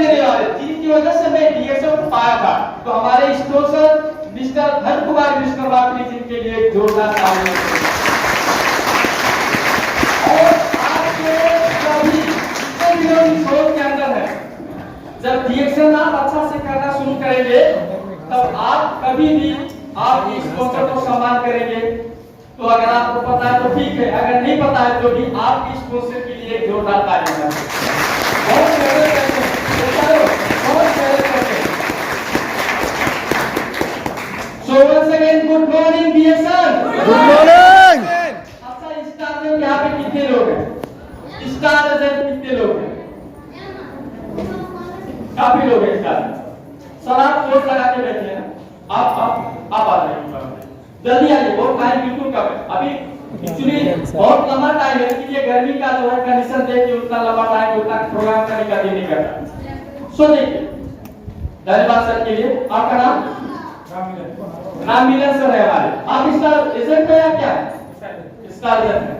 देने वाले, जिनकी वजह से मैं डीएसएफ को पाया था। तो हमारे sponsor mister Dhan Kumar Vishwakarma please इनके लिए एक जोरदार तालियां। और आपके सभी सोच के अंदर है, जब डीएक्शन आप अच्छा से करना शुरू करेंगे तब आप कभी भी आप इस स्पॉन्सर को सम्मान करेंगे। तो अगर आपको पता है तो ठीक है, अगर नहीं पता है तो भी आप इस स्पॉन्सर के लिए एक जोरदार तालियां। बहुत मेहनत करते हैं, बहुत मेहनत करते हैं। So once again, good morning डीएक्शन। Good morning. अच्छा, स्टार में यहाँ पे कितने लोग हैं? स्टार एजेंट कितने लोग हैं? काफी लोग हैं स्टार। सर आप कोट लगा के बैठे हैं, आप आ जाइए, जल्दी आइए, बहुत टाइम बिल्कुल कम है अभी। एक्चुअली बहुत लंबा टाइम है, लेकिन ये गर्मी का जो है कंडीशन देख के उतना लंबा टाइम उतना प्रोग्राम करने का दिल नहीं करता। सो देखिए, धन्यवाद सर के लिए। आपका नाम? नाम मिलन सर है हमारे। आप स्टार एजेंट है या क्या? स्टार एजेंट है।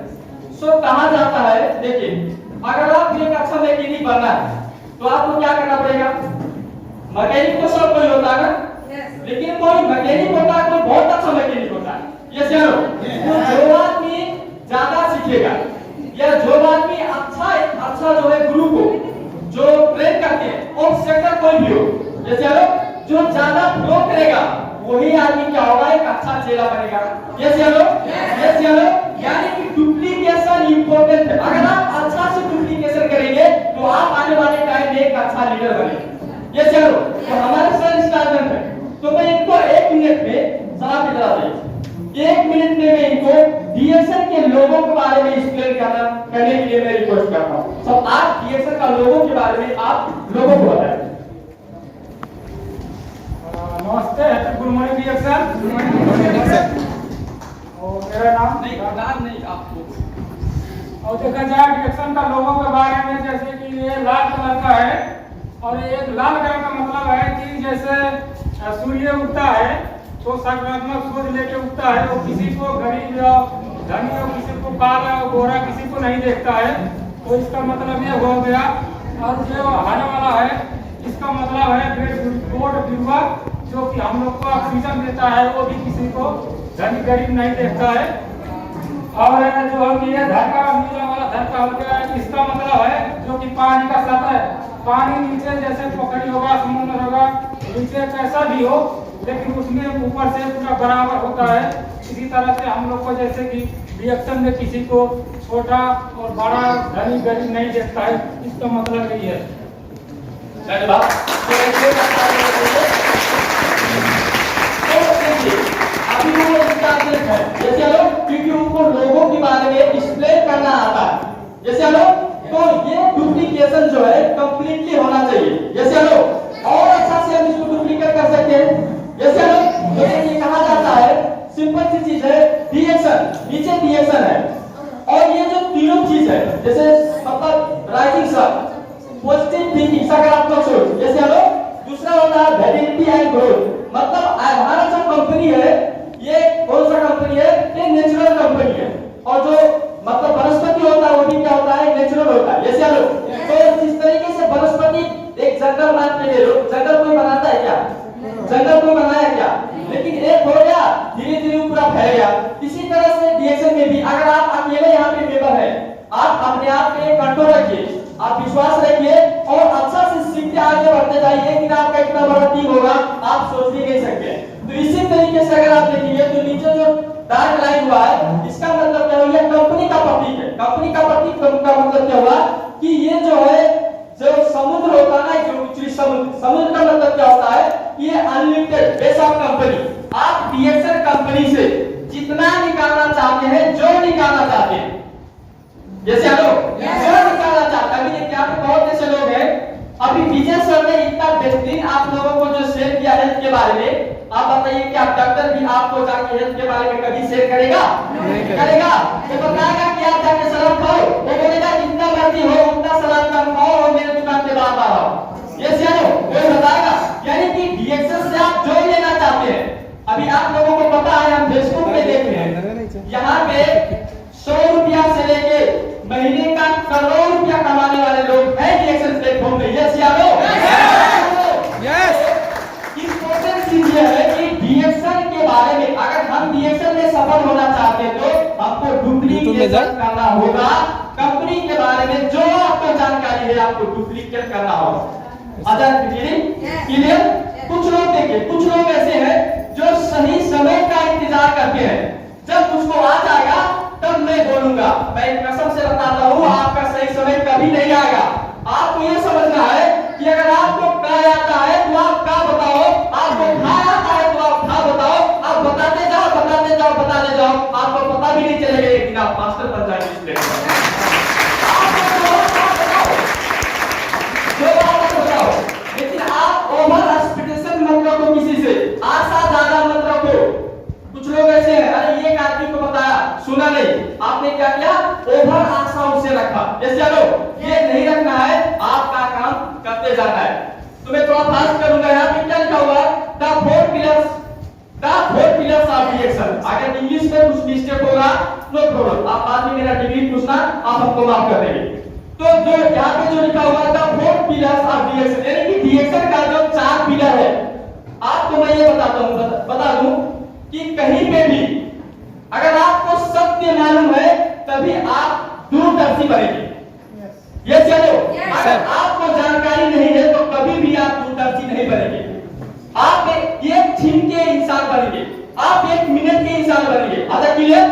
सो कहा जाता है, देखिए अगर आप एक अच्छा मैकेनिक बनना है तो आपको क्या करना पड़ेगा? मैकेनिक तो सब कोई होता है ना, लेकिन कोई मैकेनिक होता है, कोई बहुत अच्छा मैकेनिक होता है। ये चलो, तो जो आदमी ज्यादा सीखेगा या जो आदमी अच्छा जो है गुरु को जो ट्रेन करते हैं और सेक्टर कोई भी हो, ये चलो जो ज्यादा फ्लो करेगा वही आदमी क्या होगा? एक अच्छा चेला बनेगा। ये चलो, यानी कि डुप्लीकेशन इंपॉर्टेंट है। अगर आप अच्छा से डुप्लीकेशन करेंगे तो आप आने वाले टाइम में एक अच्छा लीडर बनेंगे। ये चलो, तो हमारे सर स्टार्टअप है, तो मैं इनको 1 मिनट में सलाह की तरह दें, 1 मिनट में मैं इनको डीएक्शन के लोगों के बारे में एक्सप्लेन करने के लिए मैं रिक्वेस्ट करता हूं। सब आप डीएक्शन का लोगों के बारे में आप लोगों को बताएं। नमस्ते, गुड मॉर्निंग डीएक्शन। और मेरा नाम नहीं आपको। और देखा जाए डीएक्शन का लोगों के बारे में, जैसे कि ये लाल कलर का है और ये लाल कलर का मतलब है कि जैसे सूर्य उगता है तो सकारात्मक सोच लेके उगता है। वो किसी को गरीब या धनी या किसी को काला या गोरा किसी को नहीं देखता है। तो इसका मतलब ये हो गया। और जो हरा वाला है इसका मतलब है पेड़ बिरुवा जो कि हम लोग को ऑक्सीजन देता है, वो भी किसी को धनी गरीब नहीं देखता है। और जो ये धरका नीला वाला धरका हो गया, इसका मतलब है जो कि पानी का सतह है। पानी नीचे जैसे पोखरी होगा, समुद्र होगा, नीचे कैसा भी हो, लेकिन उसमें ऊपर से पूरा बराबर होता है। इसी तरह से हम लोग को जैसे कि रिएक्शन में किसी को छोटा और बड़ा धनी गरीब नहीं देखता है, इसका मतलब यही है। धन्यवाद। अभी वो स्टार्टअप है, जैसे लोग क्योंकि उनको लोगों के बारे में एक्सप्लेन करना आता है। जैसे लोग तो ये डुप्लीकेशन जो है कंप्लीटली होना चाहिए। जैसे लोग और अच्छा से हम इसको डुप्लीकेट कर सकते हैं। जैसे लोग तो ये कहा जाता है, सिंपल सी चीज है, डीएक्शन नीचे डीएक्शन है और ये जो तीनों चीज है, जैसे मतलब राइटिंग सब पॉजिटिव थिंकिंग सकारात्मक सोच। जैसे लोग दूसरा होता है वैलिडिटी एंड ग्रोथ। मतलब हमारा जो कंपनी है ये कौन सा कंपनी है? ये नेचुरल कंपनी है। और जो मतलब वनस्पति होता है वो भी क्या होता है? नेचुरल होता है। जैसे लोग तो जिस तरीके से वनस्पति एक जंगल मान के ले लो, जंगल कोई बनाता है क्या? जंगल कोई बनाया क्या? लेकिन एक हो गया, धीरे धीरे पूरा फैल गया। इसी तरह से डीएक्शन में भी अगर आप अकेले यहाँ पे मेंबर है, आप अपने आप पे कंट्रोल रखिए, आप विश्वास रखिए और अच्छा से सीखते आगे बढ़ते जाइए। कि आपका इतना बड़ा टीम होगा आप सोच भी नहीं सकते। तो इसी तरीके से अगर आप देखेंगे तो नीचे जो डार्क लाइन हुआ है, इसका मतलब क्या हुआ? कंपनी का प्रतीक है। कंपनी का प्रतीक का मतलब क्या हुआ कि ये जो है जो समुद्र होता है ना, जो समुद्र का मतलब क्या होता है? ये अनलिमिटेड बेस ऑफ कंपनी। आप डीएक्शन कंपनी से जितना निकालना चाहते हैं, जो निकालना चाहते हैं, जैसे जो निकालना चाहते हैं। अभी देखिए यहाँ पे बहुत ऐसे लोग हैं। अभी विजय सर ने इतना बेहतरीन आप लोगों को जो शेयर किया हेल्थ के बारे में, आप बताइए कि आप डॉक्टर भी आपको जाके हेल्थ के बारे में कभी शेयर करेगा? करेगा? तो बताएगा कि आप जाके सलाद खाओ, वो बोलेगा जितना मर्जी हो उतना सलाद खाओ और मेरे दुकान पे बार बार आओ। ये जानो कोई बताएगा? यानी कि डीएक्शन से आप जो लेना चाहते हैं, अभी आप लोगों को पता है, हम फेसबुक पे देख रहे हैं, यहाँ पे 100 रुपया से लेके महीने का करोड़ रुपया कमाने वाले लोग हैं डीएक्शन प्लेटफॉर्म पे। यस या नो? डुप्लीकेशन करना होगा। कंपनी के बारे में जो आपको जानकारी है आपको डुप्लीकेट करना होगा। आजाद क्लियर? कुछ लोग देखिए, कुछ लोग ऐसे हैं जो सही समय का इंतजार करते हैं, जब मुझको आ जाएगा तब मैं बोलूंगा। मैं कसम से बताता हूँ आपका सही समय कभी नहीं आएगा। आपको ये समझना है कि अगर आपको का आता है तो आप का बताओ, आपको खा आता है तो आप खा बताओ, आप बताते जाओ बताते जाओ बताते जाओ, आपको पता भी नहीं चलेगा एक दिन आप मास्टर बन जाएंगे इस प्लेट पर। लेकिन आप ओवर एक्सपेक्टेशन मत रखो किसी से, आशा ज्यादा मत रखो। कुछ लोग ऐसे हैं, अरे ये आदमी को बताया सुना नहीं, आपने क्या किया, ओवर आशा उससे रखा। जैसे चलो ये नहीं रखना है, आपका काम करते जाना है। तो मैं थोड़ा फास्ट करूंगा। यहाँ पे क्या लिखा हुआ है, the four pillars of reaction. अगर इंग्लिश में कुछ मिस्टेक होगा नो प्रॉब्लम, आप बाद में मेरा डिग्री पूछना, आप हमको माफ कर देंगे। तो जो यहाँ पे जो लिखा हुआ है the four pillars of reaction, यानी कि रिएक्शन का जो 4 पिलर है। आपको मैं ये बताता हूँ, बता दूं कि कहीं पे भी अगर आपको सत्य मालूम है तभी आप दूरदर्शी बनेंगे। ये चलो, अगर आपको जानकारी नहीं है तो कभी भी आप दूरदर्शी नहीं बनेंगे। आप एक क्षण के इंसान बनेंगे, आप 1 मिनट के इंसान बनेंगे। आधा क्लियर?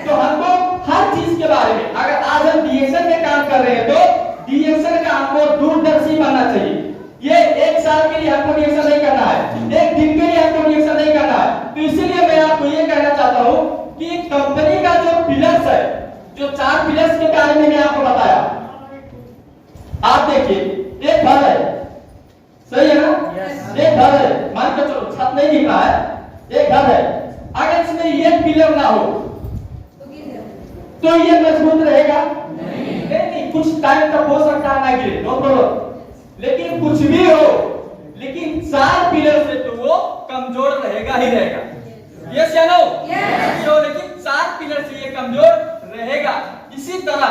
तो हमको हर चीज के बारे में, अगर आज हम डीएक्शन में काम कर रहे हैं तो डीएक्शन का हमको दूरदर्शी बनना चाहिए। ये 1 साल के लिए हमको डीएक्शन नहीं करना है, 1 दिन के लिए हमको डीएक्शन नहीं करना है। तो इसीलिए मैं आपको ये कहना चाहता हूँ कि कंपनी का जो पिलर्स है, जो 4 पिलर्स के बारे में मैं आपको बताया, आप देखिए एक घर है, सही है ना? एक घर है, मान के चलो छत नहीं दिख रहा है, एक घर है, अगर इसमें ये पिलर ना हो तो ये मजबूत रहेगा नहीं, कुछ टाइम तक हो सकता है ना गिरे, नो प्रॉब्लम। लेकिन कुछ भी हो, लेकिन 4 पिलर से तो वो कमजोर रहेगा ही रहेगा। यस या नो? लेकिन 4 पिलर से ये कमजोर रहेगा। इसी तरह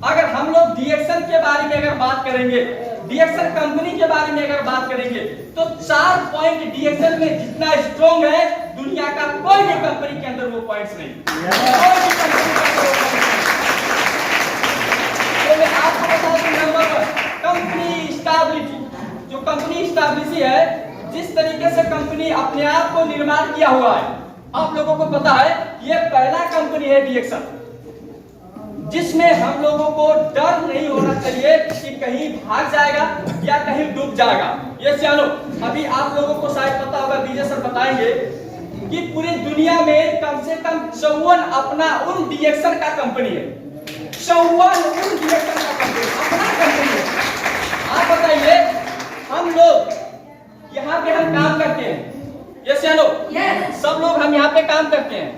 अगर हम लोग डीएक्शन के बारे में अगर बात करेंगे, डीएक्शन कंपनी के बारे में अगर बात करेंगे, तो 4 पॉइंट डीएक्शन में जितना स्ट्रॉन्ग है, दुनिया का कोई भी कंपनी के अंदर वो पॉइंट्स नहीं। कोई भी कंपनी के अंदर वो पॉइंट्स नहीं। तो मैं आपको बता दूं, नंबर 1 कंपनी स्टेबिलिटी। जो कंपनी स्टेबिलिटी है, जिस तरीके से कंपनी अपने आप को निर्माण किया हुआ है, आप लोगों को पता है ये पहला कंपनी है डीएक्शन जिसमें हम लोगों को डर नहीं होना चाहिए कि कहीं भाग जाएगा या कहीं डूब जाएगा। ये चलो, अभी आप लोगों को शायद पता होगा, विजय सर बताएंगे कि पूरी दुनिया में कम से कम 54 अपना उन डीएक्शन का कंपनी है। 54 उन डीएक्शन का कंपनी अपना कंपनी है। आप बताइए, हम लोग यहाँ पे हम काम करते हैं, ये चलो सब लोग हम यहाँ पे काम करते हैं।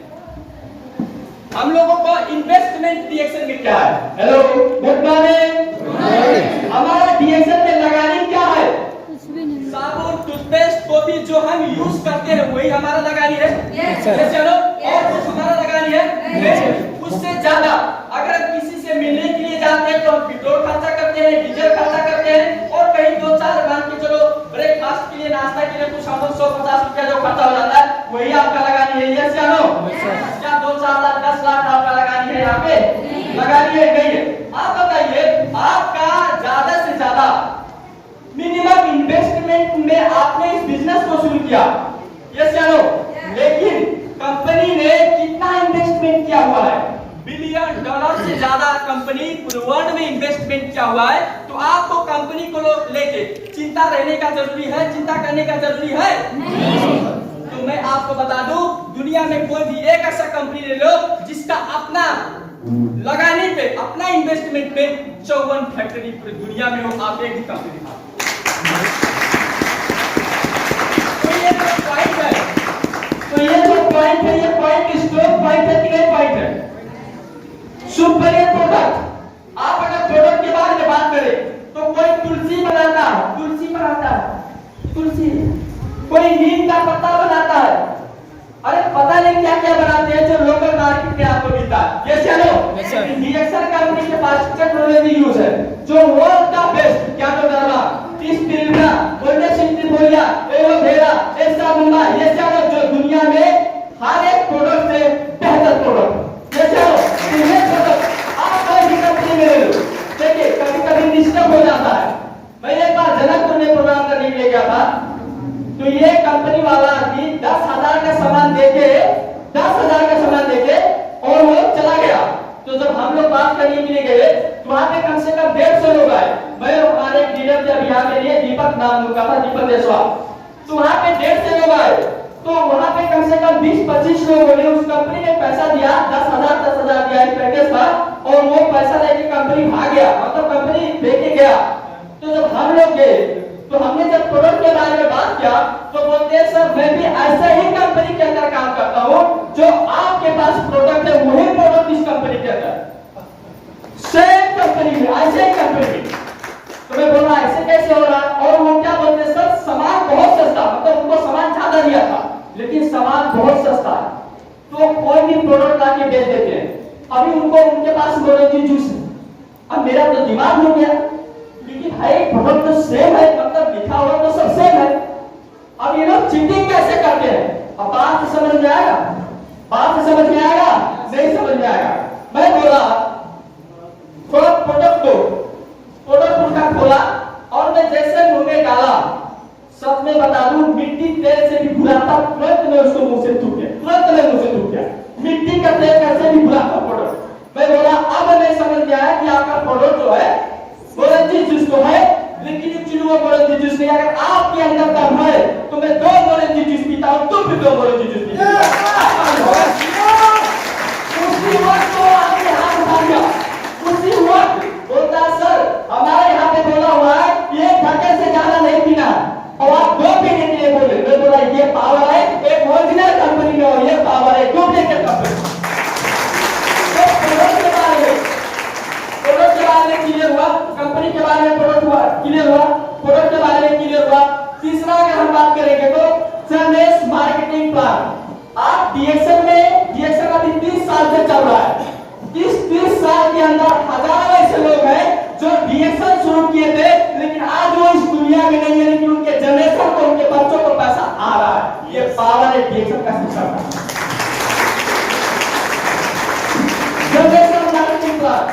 हम लोगों को इन्वेस्टमेंट डीएक्शन में क्या है? Hello, good morning. हमारा डीएक्शन में लगानी क्या है? साबुन, टूथपेस्ट, कॉफी जो हम यूज करते हैं वही हमारा लगानी है। चलो, और कुछ हमारा लगानी है? उससे ज्यादा अगर किसी से मिलने के लिए जाते हैं तो हम पेट्रोल खर्चा करते हैं, डीजल खर्चा करते हैं, और कहीं 2-4 मान के चलो ब्रेकफास्ट के लिए, नाश्ता के लिए कुछ हम 100-50 रुपया जो खर्चा हो जाता है वही आपका लगानी है। यस या नो? क्या 2-4 लाख 10 लाख आपका लगानी है यहाँ पे? लगानी है नहीं है? आप बताइए, आपका ज्यादा से ज्यादा मिनिमम इन्वेस्टमेंट में आपने इस बिजनेस को शुरू किया, यस या नो? लेकिन कंपनी ने कितना इन्वेस्टमेंट किया हुआ है? $बिलियन से ज्यादा कंपनी पूरे वर्ल्ड में इन्वेस्टमेंट किया हुआ है। तो आपको कंपनी को लेके चिंता रहने का जरूरी है, चिंता करने का जरूरी है नहीं। तो मैं आपको बता दूं, दुनिया में कोई भी एक ऐसा कंपनी ले लो जिसका अपना लगाने पे, अपना इन्वेस्टमेंट पे 54 फैक्ट्री पूरी दुनिया में हो, आप एक ही कंपनी दिखा। तो ये जो पॉइंट है, ये पॉइंट स्ट्रॉन्ग पॉइंट है कि नहीं पॉइंट है? Superior product. आप अगर प्रोडक्ट के बारे में बात करें तो कोई तुलसी बनाता है, तुलसी, कोई नीम का पत्ता बनाता है, अरे पता नहीं क्या क्या बनाते हैं जो लोकल मार्केट में आपको मिलता है। ये चलो, डीएक्शन कंपनी के पास टेक्नोलॉजी यूज है जो वर्ल्ड का बेस्ट, क्या तो डरवा, स्पिरुलिना, ओलिगोसेंट्रिफोलिया, एलोवेरा, ऐसा मुंगा, ये चलो जो दुनिया में हर एक प्रोडक्ट से बेहतर प्रोडक्ट। ये चलो, जनकपुर में प्रोग्राम करने के लिए गया था, तो ये कंपनी वाला आदमी 10,000 का सामान देके 10,000 का सामान देके और वो चला गया। तो जब हम लोग बात करने के लिए गए तो वहां पे कम से कम 150 लोग आए। मैं हमारे डीलर के अभियान के लिए दीपक नाम उनका था, दीपक देशवाल। तो वहां पे 150 लोग आए, तो वहां पे कम से कम 20-25 लोगों ने उस कंपनी ने पैसा दिया, 10,000 दिया, एक पैकेज था, और वो पैसा लेके कंपनी भाग गया, मतलब कंपनी लेके गया। तो जब हम लोग गए तो हमने जब प्रोडक्ट के बारे में बात किया तो बोलते हैं सर मैं भी ऐसे ही कंपनी के अंदर काम करता हूँ, जो आपके पास प्रोडक्ट है वही प्रोडक्ट इस कंपनी के अंदर, सेम कंपनी में, ऐसे ही कंपनी में। तो मैं बोल रहा ऐसे कैसे हो रहा? और वो क्या बोलते हैं सर सामान बहुत सस्ता, मतलब उनको सामान ज्यादा दिया था लेकिन सामान बहुत सस्ता है, तो कोई भी प्रोडक्ट लाके बेच देते हैं। अभी उनको उनके पास मोरेंजी जूस है। अब मेरा तो दिमाग हो गया, लेकिन है प्रोडक्ट तो सेम है, मतलब लिखा हुआ तो सब सेम है। अब ये लोग चीटिंग कैसे करते हैं? अब बात समझ में आएगा? बात समझ में आएगा? नहीं समझ में आएगा। मैं बोला थोड़ा प्रोडक्ट दो, प्रोडक्ट उनका खोला और मैं जैसे मुंह में डाला, सच में बता दूं मिट्टी तेल से भी बुरा था, तुरंत मैं उसको मुंह से थूक गया, तुरंत मैं मुंह से थूक गया। मिट्टी का तेल कैसे भी बुरा था प्रोडक्ट। मैं बोला अब मैं समझ में आया कि आपका प्रोडक्ट जो है मोरेंजी जूस तो है, लेकिन एक्चुअली वो मोरेंजी जूस नहीं। अगर आपके अंदर दम है तो मैं 2 मोरेंजी जूस पीता हूं, तुम भी 2 मोरेंजी जूस पीते हो। उसी वक्त वो आगे हाथ उठा दिया, उसी वक्त बोलता सर हमारे यहाँ पे बोला हुआ है ये घंटे से ज्यादा नहीं पीना और आप 2 पीने के लिए बोले। मैं बोला ये पावर है, एक ओरिजिनल कंपनी में और ये पावर है डुप्लीकेट कंपनी। प्रोडक्ट के बारे में क्लियर हुआ, कंपनी के बारे में प्रोडक्ट हुआ क्लियर हुआ, प्रोडक्ट के बारे में क्लियर हुआ। तीसरा अगर हम बात करेंगे तो जनरेस मार्केटिंग प्लान। आप डीएक्सन में, डीएक्सन अभी 30 साल से चल रहा है। इस 30 साल के अंदर हजारों ऐसे लोग हैं जो डीएक्सन शुरू किए थे, लेकिन आज वो इस दुनिया में नहीं है, लेकिन उनके जनरेशन को, उनके बच्चों को पैसा आ रहा है। ये पावर है डीएक्सन का सिस्टम। जनरेशन मार्केटिंग प्लान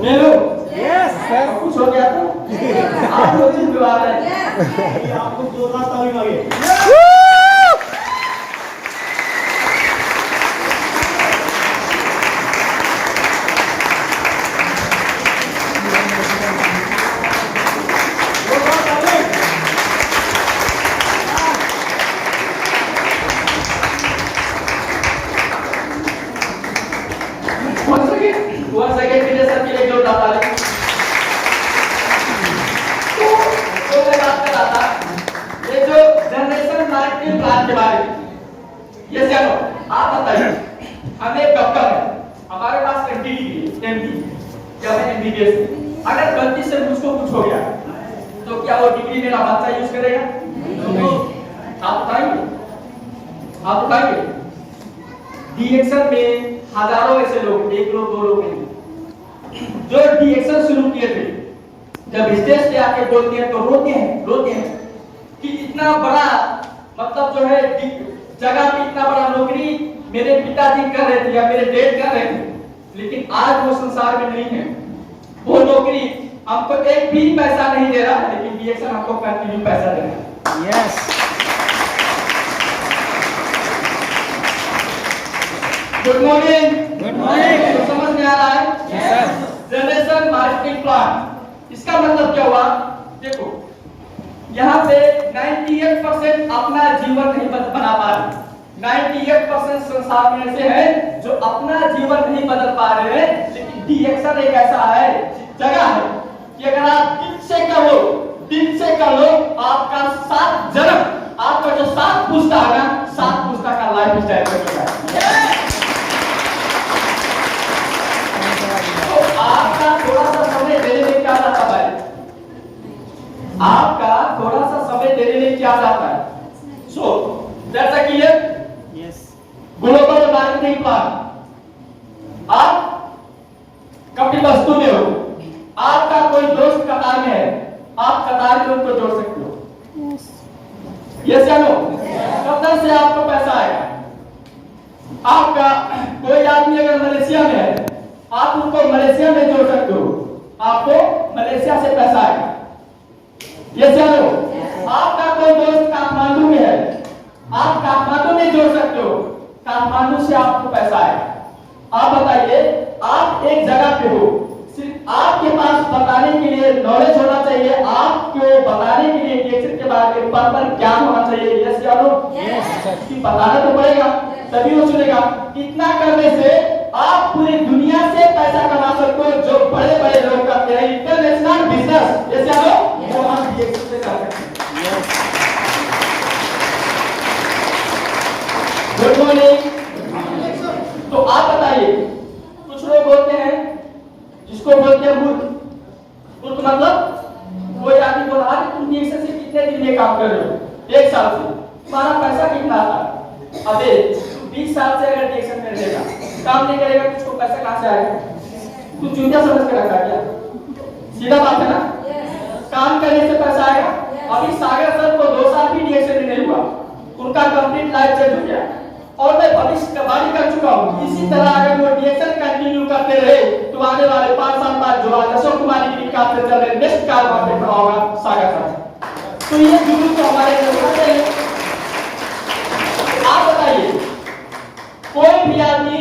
नीलू, यस सर, कुछ हो गया तो आप लोग चीज बुला रहे हैं। आपको 2 लाख ताली मांगे। वन सेकेंड के लिए सर के लिए जो डाटा ले तो मैं बात कर रहा था ये जो जनरेशन मार्केटिंग प्लान के बारे में। ये जानो आप बताइए, हम एक डॉक्टर है, हमारे पास एमडी डिग्री है, एमडी या मैं एमबीबीएस। अगर गलती से मुझको कुछ हो गया तो क्या वो डिग्री मेरा बच्चा यूज करेगा? आप बताइए, आप बताइए। डीएक्सन में हजारों ऐसे लोग, 1 लोग 2 लोग नहीं, जो डीएक्सन शुरू किए थे, जब स्टेज पे आके बोलते हैं तो रोते हैं कि इतना बड़ा, मतलब जो है जगह पे इतना बड़ा नौकरी मेरे पिताजी कर रहे थे या मेरे डैड कर रहे थे, लेकिन आज वो संसार में नहीं है। वो नौकरी हमको एक भी पैसा नहीं दे रहा, लेकिन डीएक्सन हमको कंटिन्यू पैसा दे रहा है। Yes, good morning. Good morning. तो समझ में आ रहा है? यस। जनरेशन मार्केटिंग प्लान, इसका मतलब क्या हुआ? देखो यहाँ पे 98% अपना जीवन नहीं बना पा रहे, 98% संसार में ऐसे हैं जो अपना जीवन नहीं बदल पा रहे हैं। लेकिन डीएक्सन एक ऐसा है, जगह है कि अगर आप दिल से कर लो, आपका 7 जन्म, आपका जो 7 पुश्ता है ना, 7 पुश्ता का लाइफ स्टाइल बदल जाएगा। तो आपका थोड़ा सा समय देने में क्या जाता है? आपका थोड़ा सा समय देने में क्या जाता है? So that's a clear. Yes, global marketing plan. आप कपिलवस्तु में हो, आपका कोई दोस्त कतार में है, आप कतार में उनको जोड़ सकते हो। यस या नो? कतार से आपको पैसा आएगा। आपका कोई आदमी अगर मलेशिया में है, आप उनको मलेशिया में जोड़ सकते हो, आपको मलेशिया से पैसा आएगा। ये चलो, आपका कोई दोस्त काठमांडू में है, आप काठमांडू में जोड़ सकते हो, काठमांडू से आपको पैसा आएगा। आप बताइए, आप एक जगह पे हो, सिर्फ आपके पास बताने के लिए नॉलेज होना चाहिए, आपको बताने के लिए डिएक्शन के बारे में पर ज्ञान होना चाहिए। यस या नो? कि बताना तो पड़ेगा, तभी वो चलेगा। इतना करने से आप पूरी दुनिया से पैसा कमा सकते हो, जो बड़े बड़े लोग करते हैं, इंटरनेशनल बिजनेस। यस या नो? वो हम डिएक्शन से कर सकते हैं। Good morning. तो आप बताइए, कुछ लोग बोलते हैं, जिसको बोलते हैं मूर्ख। मूर्ख मतलब कोई आदमी बोला कि तुम डिएक्शन से कितने दिन में काम कर रहे हो? 1 साल से। तुम्हारा पैसा कितना आता? अबे 20 साल से अगर डिएक्शन में रहेगा, काम नहीं करेगा, तुझको पैसा कहां से आएगा? तू चूतिया समझ के रखा क्या? सीधा बात है ना? काम करने से पैसा आएगा। अभी सागर सर को 2 साल भी डिएक्शन में नहीं हुआ, उनका कंप्लीट लाइफ चेंज हो गया। और मैं भविष्य का वाणी कर चुका हूं, इसी तरह अगर वो डिएक्शन कंटिन्यू करते रहे तो आने वाले 5 साल बाद जो आज अशोक कुमार की कार से चल रहे नेक्स्ट कार वहां पे खड़ा होगा सागर सर। तो ये जुनून तो हमारे अंदर होना चाहिए। आप बताइए, कोई भी आदमी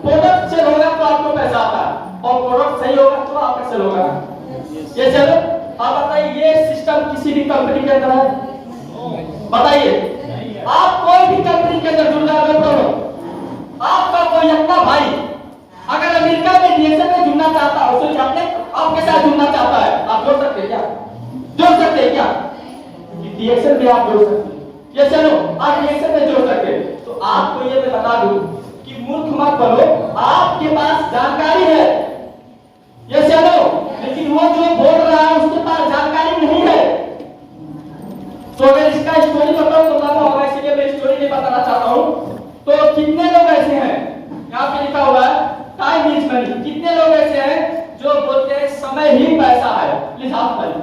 प्रोडक्ट सेल होगा तो आपको पैसा आता है, और प्रोडक्ट सही होगा तो आपका सेल होगा। ये चलो, आप बताइए, ये सिस्टम किसी भी कंपनी के अंदर है? बताइए, आप कोई भी कंपनी के अंदर जुड़ जाओगे तो आपका कोई अपना भाई अगर अमेरिका में डिएक्शन में जुड़ना चाहता है, उससे अपने आपके साथ जुड़ना चाहता है, आप जोड़ सकते हैं क्या? जोड़ सकते हैं क्या? डिएक्शन में आप जोड़ सकते हैं। ये चलो, आप डिएक्शन में जोड़ सकते हैं। तो आपको ये मैं बता दूं कि मूर्ख मत बनो, आपके पास जानकारी है, ये चलो, लेकिन वो जो बोल रहा है उसके पास जानकारी नहीं है। तो अगर इसका स्टोरी बताऊं तो लंबा होगा, इसलिए मैं स्टोरी नहीं बताना चाहता हूं। तो कितने लोग ऐसे हैं, यहाँ पे लिखा हुआ है टाइम इज मनी, कितने लोग ऐसे हैं जो बोलते हैं समय ही पैसा है? प्लीज हाथ उठाइए।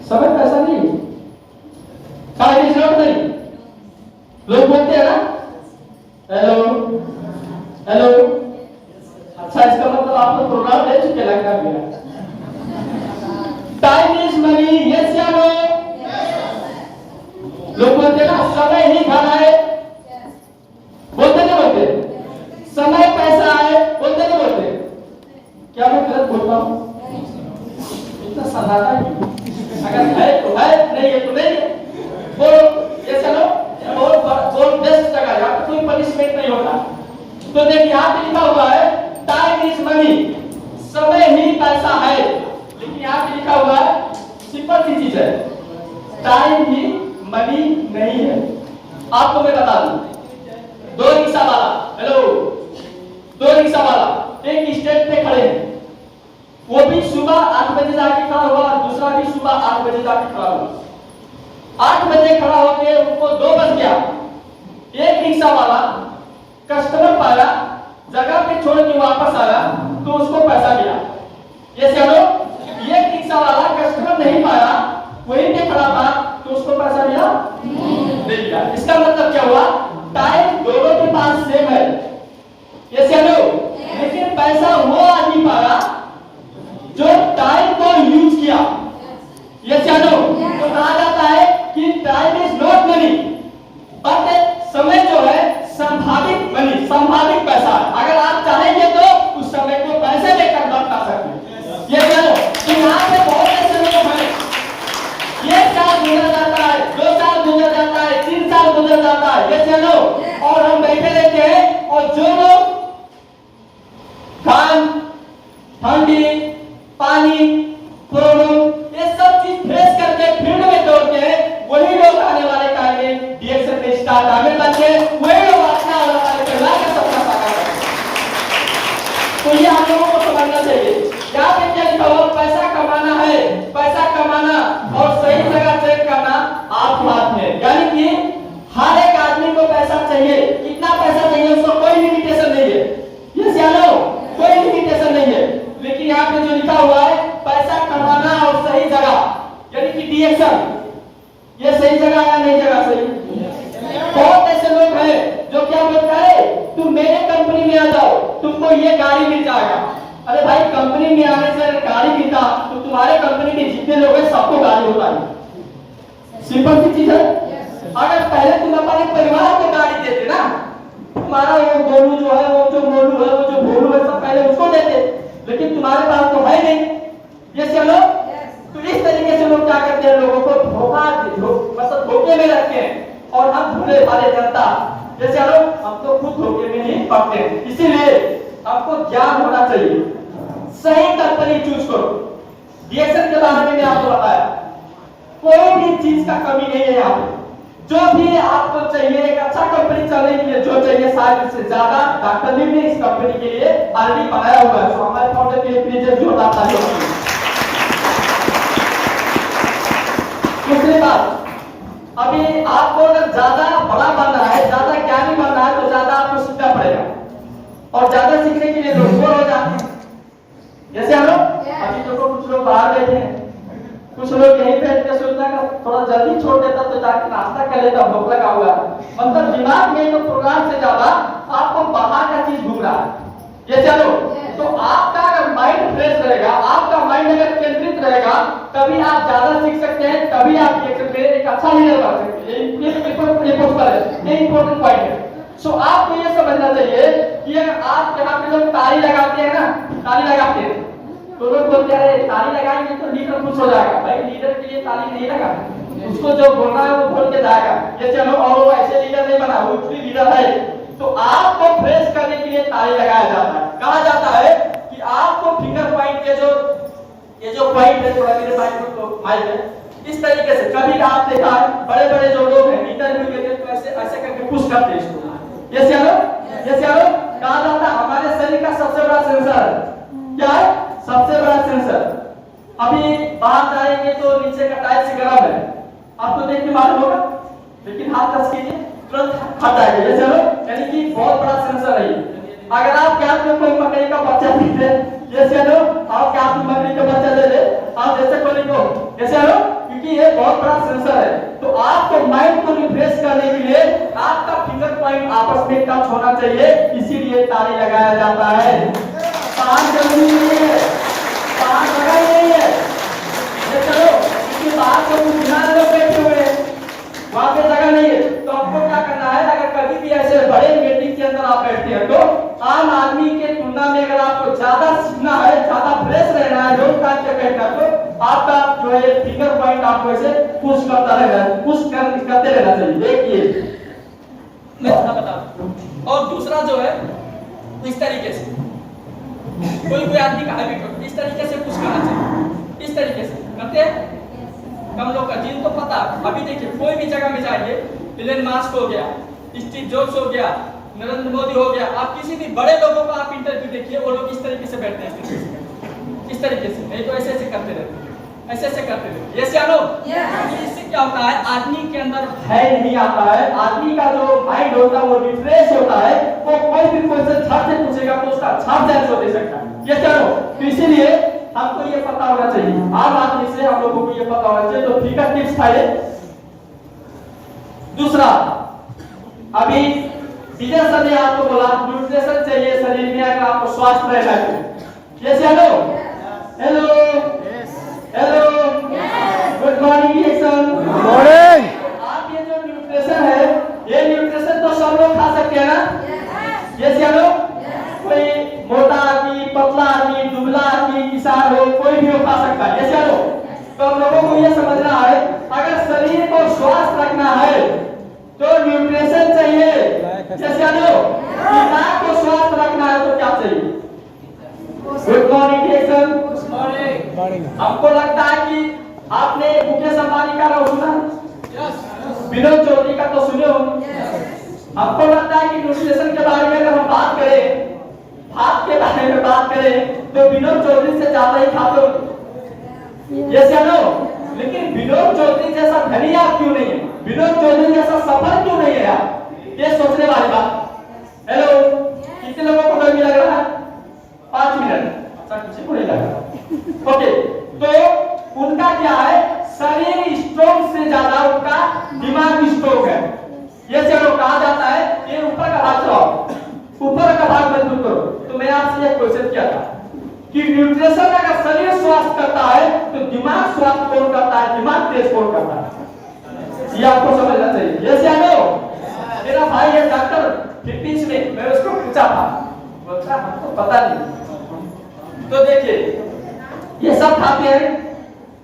समय पैसा नहीं, टाइम इज नॉट मनी। लोग बोलते हैं ना, हेलो हेलो। अच्छा, इसका मतलब आप लोग प्रोग्राम ले चुके लगता है मेरा। टाइम इज मनी, यस या नो? लोग बोलते हैं ना, समय ही धन है, बोलते नहीं बोलते? समय पैसा है, बोलते नहीं बोलते? क्या मैं गलत बोलता हूं? इतना सन्नाटा है, अगर है तो है, नहीं है तो नहीं है। बोलो, ये चलो, बहुत बेस्ट जगह है, आपको कोई पनिशमेंट नहीं होता। तो देखिए, यहाँ पे लिखा हुआ है टाइम इज मनी, समय ही पैसा है, लेकिन यहाँ पे लिखा हुआ है सिंपल सी चीज है, टाइम ही मनी नहीं है। आपको मैं बता दूं, 2 रिक्शा वाला, हेलो, 2 रिक्शा वाला एक स्टेट पे खड़े हैं, वो भी सुबह 8 बजे जाके खड़ा हुआ, दूसरा भी सुबह 8 बजे जाके खड़ा हुआ। 8 बजे खड़ा होके उनको 2 बज गया। एक रिक्शा वाला कस्टमर पाया, जगह पे छोड़ के वापस आया तो उसको पैसा मिला। ये चलो, एक रिक्शा वाला कस्टमर नहीं पाया, वहीं पे खड़ा था तो उसको पैसा मिला नहीं मिला। इसका मतलब क्या हुआ? टाइम दोनों के पास सेम है, ये चलो, लेकिन पैसा वो आदमी पाया जो टाइम को यूज किया। ये चलो, तो कहा जाता है कि time is not money, but समय जो है संभावित मनी, संभावित पैसा। अगर आप चाहेंगे तो उस समय को पैसे में कन्वर्ट कर सकते हैं। ये चलो, तो यहाँ पे बहुत ऐसे लोग हैं, 1 साल गुजर जाता है, 2 साल गुजर जाता है, 3 साल गुजर जाता है, ये चलो, और हम बैठे रहते हैं। और जो लोग खान, ठंडी, पानी, प्रॉब्लम, ये सब चीज फेस करके फील्ड में दौड़ते हैं, वही लोग आने वाले टाइम में डिएक्शन में स्टार डायमंड बनते हैं, वही लोग अपना आने वाले परिवार का सपना साकार करते हैं। तो ये आप लोगों को समझना चाहिए। यहाँ पे क्या लिखा हुआ? पैसा कमाना है, पैसा कमाना और सही जगह चेक करना आपके हाथ में। यानी कि हर एक आदमी को पैसा चाहिए, कितना पैसा चाहिए उसको कोई लिमिटेशन नहीं है। ये जानो, कोई लिमिटेशन नहीं है। लेकिन यहाँ पे जो लिखा हुआ है पैसा कमाना और सही जगह, यानी कि डिएक्शन, ये सही जगह है, नहीं जगह सही। बहुत ऐसे लोग हैं जो क्या बोलते हैं, तुम मेरे कंपनी में आ जाओ, तुमको ये गाड़ी मिल जाएगा। अरे भाई कंपनी में आने से अगर गाड़ी मिलता तो तुम्हारे कंपनी में जितने लोग हैं सबको गाड़ी होता है। सिंपल सी चीज है। अगर पहले तुम अपने परिवार को गाड़ी देते ना, तुम्हारा वो गोलू जो है, वो जो मोलू है, वो जो भोलू है, सब पहले उसको देते, लेकिन तुम्हारे पास तो है नहीं। ये चलो तो इस तरीके से लोग क्या करते हैं, लोगों को धोखा मतलब धोखे में रखते हैं। और हम भोले भाले जनता ये चलो हम तो खुद धोखे में नहीं पड़ते हैं। इसीलिए आपको ज्ञान होना चाहिए, सही कंपनी चूज करो। रिएक्शन के बारे में मैंने आपको बताया, कोई भी चीज का कमी नहीं है यहाँ पे। जो भी आपको चाहिए एक अच्छा कंपनी चलने के लिए जो चाहिए शायद से ज्यादा डॉक्टर ली ने इस कंपनी के लिए ऑलरेडी बनाया हुआ है। तो हमारे फाउंडर के लिए प्लीज जोरदार तालियां होगी। दूसरी बात, अभी आपको अगर ज्यादा बड़ा बनना है, ज्यादा ज्ञानी बनना है, तो ज्यादा आपको सीखना पड़ेगा। और ज्यादा सीखने के लिए लोग बोर हो जाते हैं। जैसे हम लोग अभी देखो कुछ लोग बाहर बैठे हैं, कुछ लोग यहीं बैठ के सोचता है थोड़ा जल्दी छोड़ देता तो जाके नाश्ता कर लेता, भूख लगा हुआ है। मतलब दिमाग में तो प्रोग्राम से ज्यादा आपको बाहर का चीज घूम रहा है। ये चलो तो आपका अगर माइंड फ्रेश रहेगा, आपका माइंड अगर केंद्रित रहेगा, तभी आप ज्यादा सीख सकते हैं, तभी आप एक अच्छा लीडर बन सकते हैं। ये इंपॉर्टेंट पॉइंट है। सो आपको ये समझना चाहिए कि अगर आप यहाँ पे लोग ताली लगाते हैं ना, ताली लगाते हैं तो लोग बोलते हैं अरे ताली लगाएंगे तो लीडर खुश हो जाएगा। भाई लीडर के लिए ताली नहीं लगा, उसको जो बोलना है वो बोल के जाएगा। ये चलो और वो ऐसे लीडर नहीं बना, वो उसकी लीडर है। तो आपको फ्रेश करने के लिए ताली लगाया जाता है। कहा जाता है कि आपको फिंगर पॉइंट के ये जो पॉइंट है, थोड़ा मेरे माइक को माइक है, इस तरीके से कभी आप देखा है बड़े बड़े जो लोग हैं इंटरव्यू लेते हैं तो ऐसे ऐसे करके पुश करते हैं इसको। ये चलो कहा जाता है हमारे शरीर का सबसे बड़ा सेंसर क्या है, सबसे बड़ा सेंसर। अभी बाहर जाएंगे तो नीचे का टाइल्स गरम है, आपको देख के मालूम होगा, लेकिन हाथ टच कीजिए तुरंत हट जाएगा। ये चलो यानी कि बहुत बड़ा सेंसर है। अगर आप क्या कोई मकई का बच्चा देते हैं, ये चलो आप क्या मकई का बच्चा दे दे, आप जैसे कोई को ये चलो, क्योंकि ये बहुत बड़ा सेंसर है। तो आपको माइंड को रिफ्रेश करने के लिए आपका फिंगर पॉइंट आपस में टच होना चाहिए, इसीलिए ताली लगाया जाता है। पांच जरूरी नहीं है, पांच लगा नहीं है। ये चलो इसके बाद तो बिना लोग बैठे हुए हैं, वहां पे जगह नहीं है। तो आपको क्या करना है, अगर कभी भी ऐसे बड़े मीटिंग के अंदर आप बैठते हैं तो आम आदमी के तुलना में अगर आपको ज्यादा सीखना है, ज्यादा फ्रेश रहना है, लोग काट के बैठना, तो आपका जो है फिंगर पॉइंट आपको ऐसे पुश करता रहना, पुश करते रहना चाहिए। एक ये मैं बता। और दूसरा जो है इस तरीके से कोई आदमी का हैबिट इस तरीके से पुश करना चाहिए, इस तरीके से करते हैं कम लोग का जिन तो पता। अभी देखिए कोई भी जगह में जाइए, इलन मास्क हो गया, स्टीव जॉब्स हो गया, नरेंद्र मोदी हो गया, आप किसी भी बड़े लोगों का आप इंटरव्यू देखिए, वो लोग इस तरीके से बैठते हैं, इस तरीके से, नहीं तो ऐसे ऐसे करते रहते, ऐसे ऐसे करते रहते। ये जानो इससे क्या होता है, आदमी के अंदर भय नहीं आता है, आदमी का जो माइंड होता है वो रिफ्रेश होता है। वो कोई भी क्वेश्चन छाट से पूछेगा तो उसका छाट से आंसर दे सकता है। ये जानो, तो इसीलिए हमको ये पता होना चाहिए, आम आदमी से हम लोगों को ये पता होना चाहिए। तो ठीक है, टिप्स था ये। दूसरा, अभी विजय सर ने आपको बोला न्यूट्रिशन चाहिए शरीर में अगर आपको स्वास्थ्य रहना है। Yes hello hello hello good morning reaction good morning. आप ये जो न्यूट्रिशन है, ये न्यूट्रिशन तो सब लोग खा सकते हैं ना। यस हेलो, कोई मोटा आदमी, पतला आदमी, दुबला आदमी, किसान हो, कोई भी हो खा सकता है। यस हेलो, तो हम लोगों को ये समझना है अगर शरीर को स्वस्थ रखना है तो न्यूट्रिशन चाहिए। जैसे दिमाग को स्वस्थ रखना है तो क्या चाहिए? Good morning reaction. Good morning. हमको लगता है कि आपने मुकेश अंबानी का नाम सुना, विनोद चौधरी का तो सुने हो। हमको लगता है कि न्यूट्रिशन के बारे में अगर हम बात करें, भात के बारे में बात करें, तो विनोद चौधरी से ज्यादा ही खाते हो। यस या नो? लेकिन विनोद चौधरी जैसा धनी आप क्यों नहीं है, विनोद चौधरी जैसा सफल क्यों नहीं है आप? ये सोचने वाली बात। हेलो, कितने लोगों को गर्मी लग रहा है? 5 मिनट। अच्छा, किसी को नहीं लग रहा। ओके, तो उनका क्या है, शरीर स्ट्रोंग से ज्यादा उनका दिमाग स्ट्रोंग है। ये चलो कहा जाता है ये ऊपर का भाग चलाओ, ऊपर का भाग मजबूत करो। तो एक क्वेश्चन किया था कि न्यूट्रिशन अगर शरीर स्वास्थ्य करता है तो दिमाग स्वास्थ्य कौन करता है, दिमाग तेज कौन करता है, ये आपको समझना चाहिए। यस या नो? मेरा भाई है डॉक्टर फिटनेस में, मैं उसको पूछा था, बोलता हमको पता नहीं। तो देखिए ये सब खाते हैं,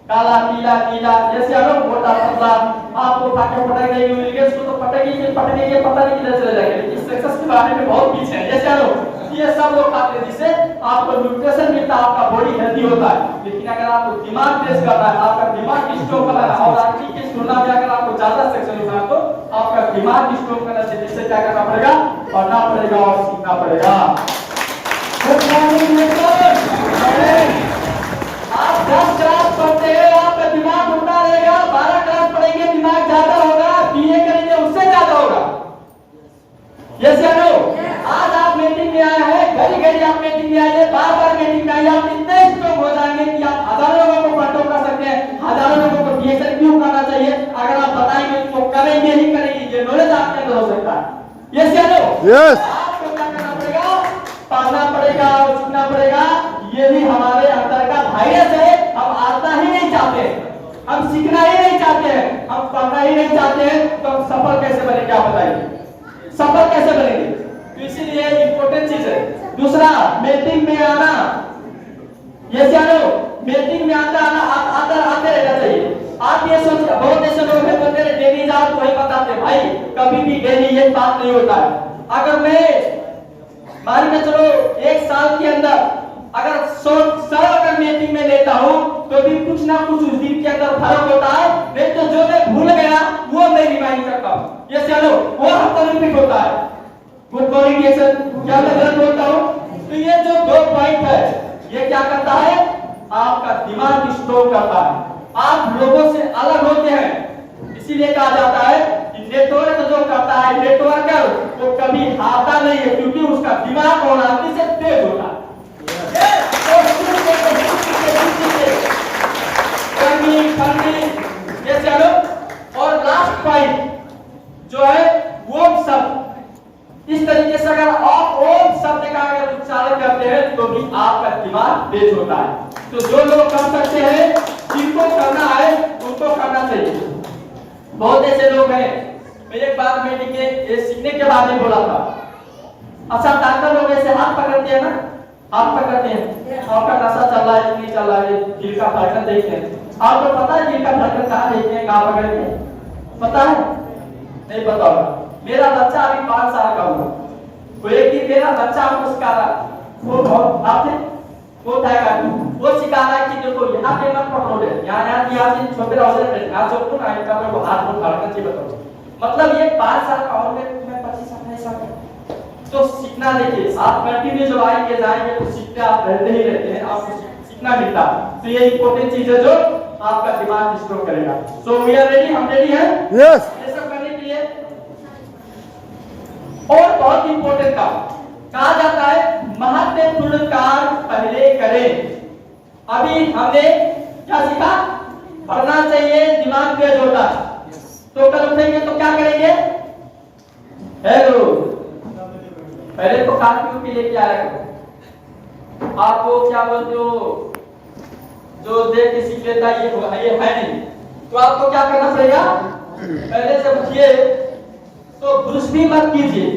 काला पीला नीला, जैसे हम मोटा पतला, आपको खाके पटक नहीं मिलेंगे, उसको तो पटकेंगे पटकेंगे पता नहीं किधर चले जाएंगे। लेकिन सक्सेस के बारे में बहुत पीछे है। जैसे हम ये सब लोग खाते हैं जिससे आपको न्यूट्रिशन मिलता है, आपका बॉडी हेल्दी होता है। लेकिन अगर आपको दिमाग तेज करना है, आपका दिमाग स्ट्रोंग करना है और आपकी किस तुलना में अगर आपको ज्यादा सक्सेस होना है तो आपका दिमाग स्ट्रोंग करना चाहिए। जिससे क्या करना पड़ेगा, पढ़ना पड़ेगा और सीखना पड़ेगा। आप 10 क्लास पढ़ते हैं, आपका दिमाग उठता रहेगा, 12 क्लास पढ़ेंगे दिमाग ज्यादा होगा, बीए करेंगे उससे ज्यादा होगा। यस या नो? आज आप मीटिंग में आए हैं, घड़ी घड़ी आप मीटिंग में आइए, बार बार मीटिंग में आइए, आप इतने स्ट्रॉन्ग हो जाएंगे कि आप हजारों लोगों को कंट्रोल कर सकते हैं, हजारों लोगों को रिएक्शन क्यों करना चाहिए अगर आप बताएंगे तो करेंगे ही करेंगे। ये नॉलेज आपके अंदर हो सकता है। यस या नो? यस। आपको क्या करना पड़ेगा, पढ़ना पड़ेगा और सीखना पड़ेगा। ये भी हमारे अंदर का वायरस है, हम आता ही नहीं चाहते, हम सीखना ही नहीं चाहते हैं, हम पढ़ना ही नहीं चाहते हैं, तो हम सफल कैसे बनेंगे आप बताइए, सफल कैसे बनेंगे? तो इसीलिए इंपॉर्टेंट चीज है। दूसरा, मीटिंग में आना, ये जानो मीटिंग में आते रहना चाहिए। आप ये सोच, बहुत ऐसे लोग हैं बोलते हैं डेली जाओ तो वही बताते, भाई कभी भी डेली ये बात नहीं होता है। अगर मैं मान के चलो 1 साल के अंदर अगर 100 अगर मीटिंग में लेता हूं तो भी कुछ ना कुछ उस दिन के अंदर फर्क होता है। नहीं तो जो मैं भूल गया वो मैं रिमाइंड करता हूं, ये चलो वो हमको रिपीट होता है। गुड मॉर्निंग, ये सर क्या मैं गलत बोलता हूं? तो ये जो 2 पॉइंट है ये क्या करता है, आपका दिमाग स्ट्रोंग करता है, आप लोगों से अलग होते हैं। इसीलिए कहा जाता है कि नेटवर्क जो करता है, नेटवर्कर वो कभी हारता नहीं है, क्योंकि उसका दिमाग और आदमी से तेज होता है। और लास्ट पॉइंट जो है ओम शब्द, इस तरीके से अगर आप ओम शब्द का अगर उच्चारण करते हैं तो भी आपका दिमाग तेज होता है। तो जो लोग कर सकते हैं, जिनको करना है उनको करना चाहिए। बहुत ऐसे लोग हैं, मैं एक बार मीटिंग के ये सीखने के बाद में बोला था, अच्छा डॉक्टर लोग ऐसे हाथ पकड़ते हैं ना, हाथ पकड़ते हैं, आपका नशा चल रहा है नहीं चल रहा है, दिल का धड़कन देखते हैं। आपको पता है दिल का धड़कन कहाँ देखते हैं, कहाँ पकड़ते हैं, पता है? नहीं पता होगा। मेरा बच्चा अभी 5 साल का हुआ, तो एक दिन मेरा बच्चा हमको सिखा रहा, वो बहुत आपने वो था वो सिखा रहा है कि देखो यहाँ पे मत पकड़ो, यहाँ से छोटे रहोगे ना, जो तुम आए का वो हाथ में धड़कन से बताओ। मतलब ये 5 साल का और मैं 25 साल नहीं साल तो सीखना। देखिए आप कंटिन्यू जब आएंगे जाएंगे तो सीखते आप रहते ही रहते हैं, आपको सीखना मिलता है। तो ये इंपॉर्टेंट चीज है जो आपका दिमाग स्ट्रोंग करेगा। सो वी आर रेडी, हम रेडी हैं यस। ये सब करने के लिए। और बहुत इंपॉर्टेंट काम कहा जाता है, महत्वपूर्ण काम पहले करें। अभी हमने क्या सीखा, पढ़ना चाहिए, दिमाग तेज होता है। तो कल उठेंगे तो क्या करेंगे, हेलो पहले तो काफी भी लेके आ रहे हो, आपको क्या बोलते हो, जो देख के सीख लेता ये है नहीं। तो आपको क्या करना पड़ेगा, पहले जब उठिए तो ब्रश भी मत कीजिए,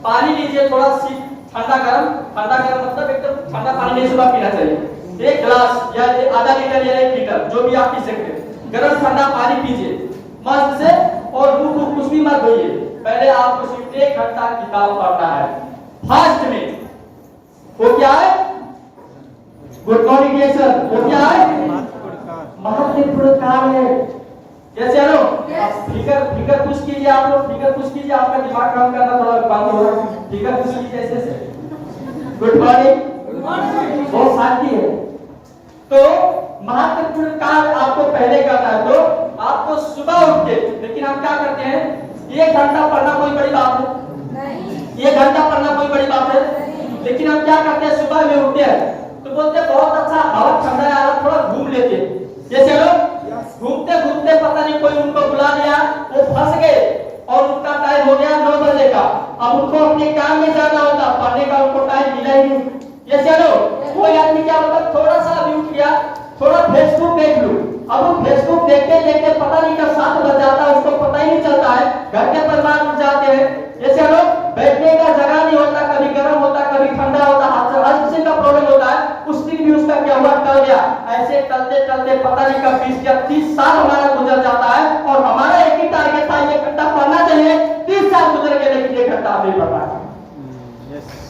पानी लीजिए थोड़ा सी ठंडा गरम मतलब एकदम ठंडा पानी नहीं सुबह पीना चाहिए। 1 गिलास या आधा लीटर या 1 लीटर जो भी आप पी सकते हैं, गरम ठंडा पानी पीजिए मस्त से, और मुंह को कुछ भी मत धोइए। पहले आपको सिर्फ 1 घंटा किताब पढ़ना है फास्ट में। वो क्या है, गुड मॉर्निंग सर, वो क्या है, महत्वपूर्ण काम है। जैसे हेलो फिगर कुछ कीजिए, आप लोग फिगर कुछ कीजिए, आपका दिमाग काम करना थोड़ा बंद होगा। फिगर कुछ कीजिए ऐसे। गुड मॉर्निंग, बहुत शांति है। तो महत्वपूर्ण काम आपको पहले करना है। तो आपको सुबह उठ के, लेकिन हम क्या करते हैं, 1 घंटा पढ़ना कोई बड़ी बात है, 1 घंटा पढ़ना कोई बड़ी बात है, लेकिन हम क्या करते हैं, सुबह में उठते हैं तो बोलते हैं बहुत अच्छा हवा ठंडा है, आप थोड़ा घूम लेते हैं। जैसे लोग घूमते घूमते पता नहीं कोई उनको बुला लिया, वो फंस गए और उनका टाइम हो गया 9 बजे का। अब उनको अपने काम में जाना होता, पढ़ने का उनको टाइम मिला ही नहीं। ये चलो कोई आदमी क्या होता, थोड़ा सा अभी उठ गया, थोड़ा फेसबुक देख लूं, अब वो फेसबुक देखते देखते पता नहीं कब 7 बज जाता है, उसको पता ही नहीं चलता है, घर के परिवार उठ जाते हैं। ये चलो बैठने का जगह नहीं होता, कभी गर्म होता कभी ठंडा होता, हर किसी का प्रॉब्लम होता है। उस दिन भी उसका क्या हुआ, टल गया। ऐसे टलते टलते पता नहीं कब 20 या 30 साल हमारा गुजर जाता है, और हमारा एक ही टारगेट था, 1 घंटा पढ़ना चाहिए। 30 साल गुजर गए लेकिन 1 घंटा नहीं पढ़ पाए।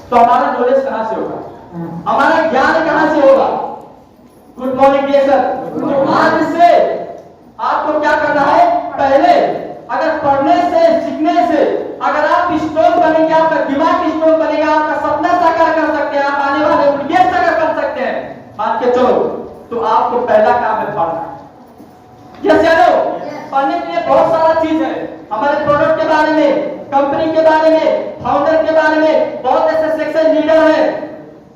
तो हमारा नॉलेज कहां से होगा, हमारा ज्ञान कहां से होगा। Good morning dear sir. तो आज से आपको क्या करना है, पहले अगर पढ़ने से सीखने से अगर आप स्ट्रॉन्ग बनेंगे, आपका दिमाग स्ट्रॉन्ग बनेगा, आपका सपना साकार कर सकते हैं, आप आने वाले उद्देश्य साकार कर सकते हैं, मान के चलो, तो आपको पहला काम है पढ़ना। यस या नो? पढ़ने के लिए बहुत सारा चीज है, हमारे प्रोडक्ट के बारे में, कंपनी के बारे में, फाउंडर के बारे में, बहुत ऐसे सेक्शन लीडर है,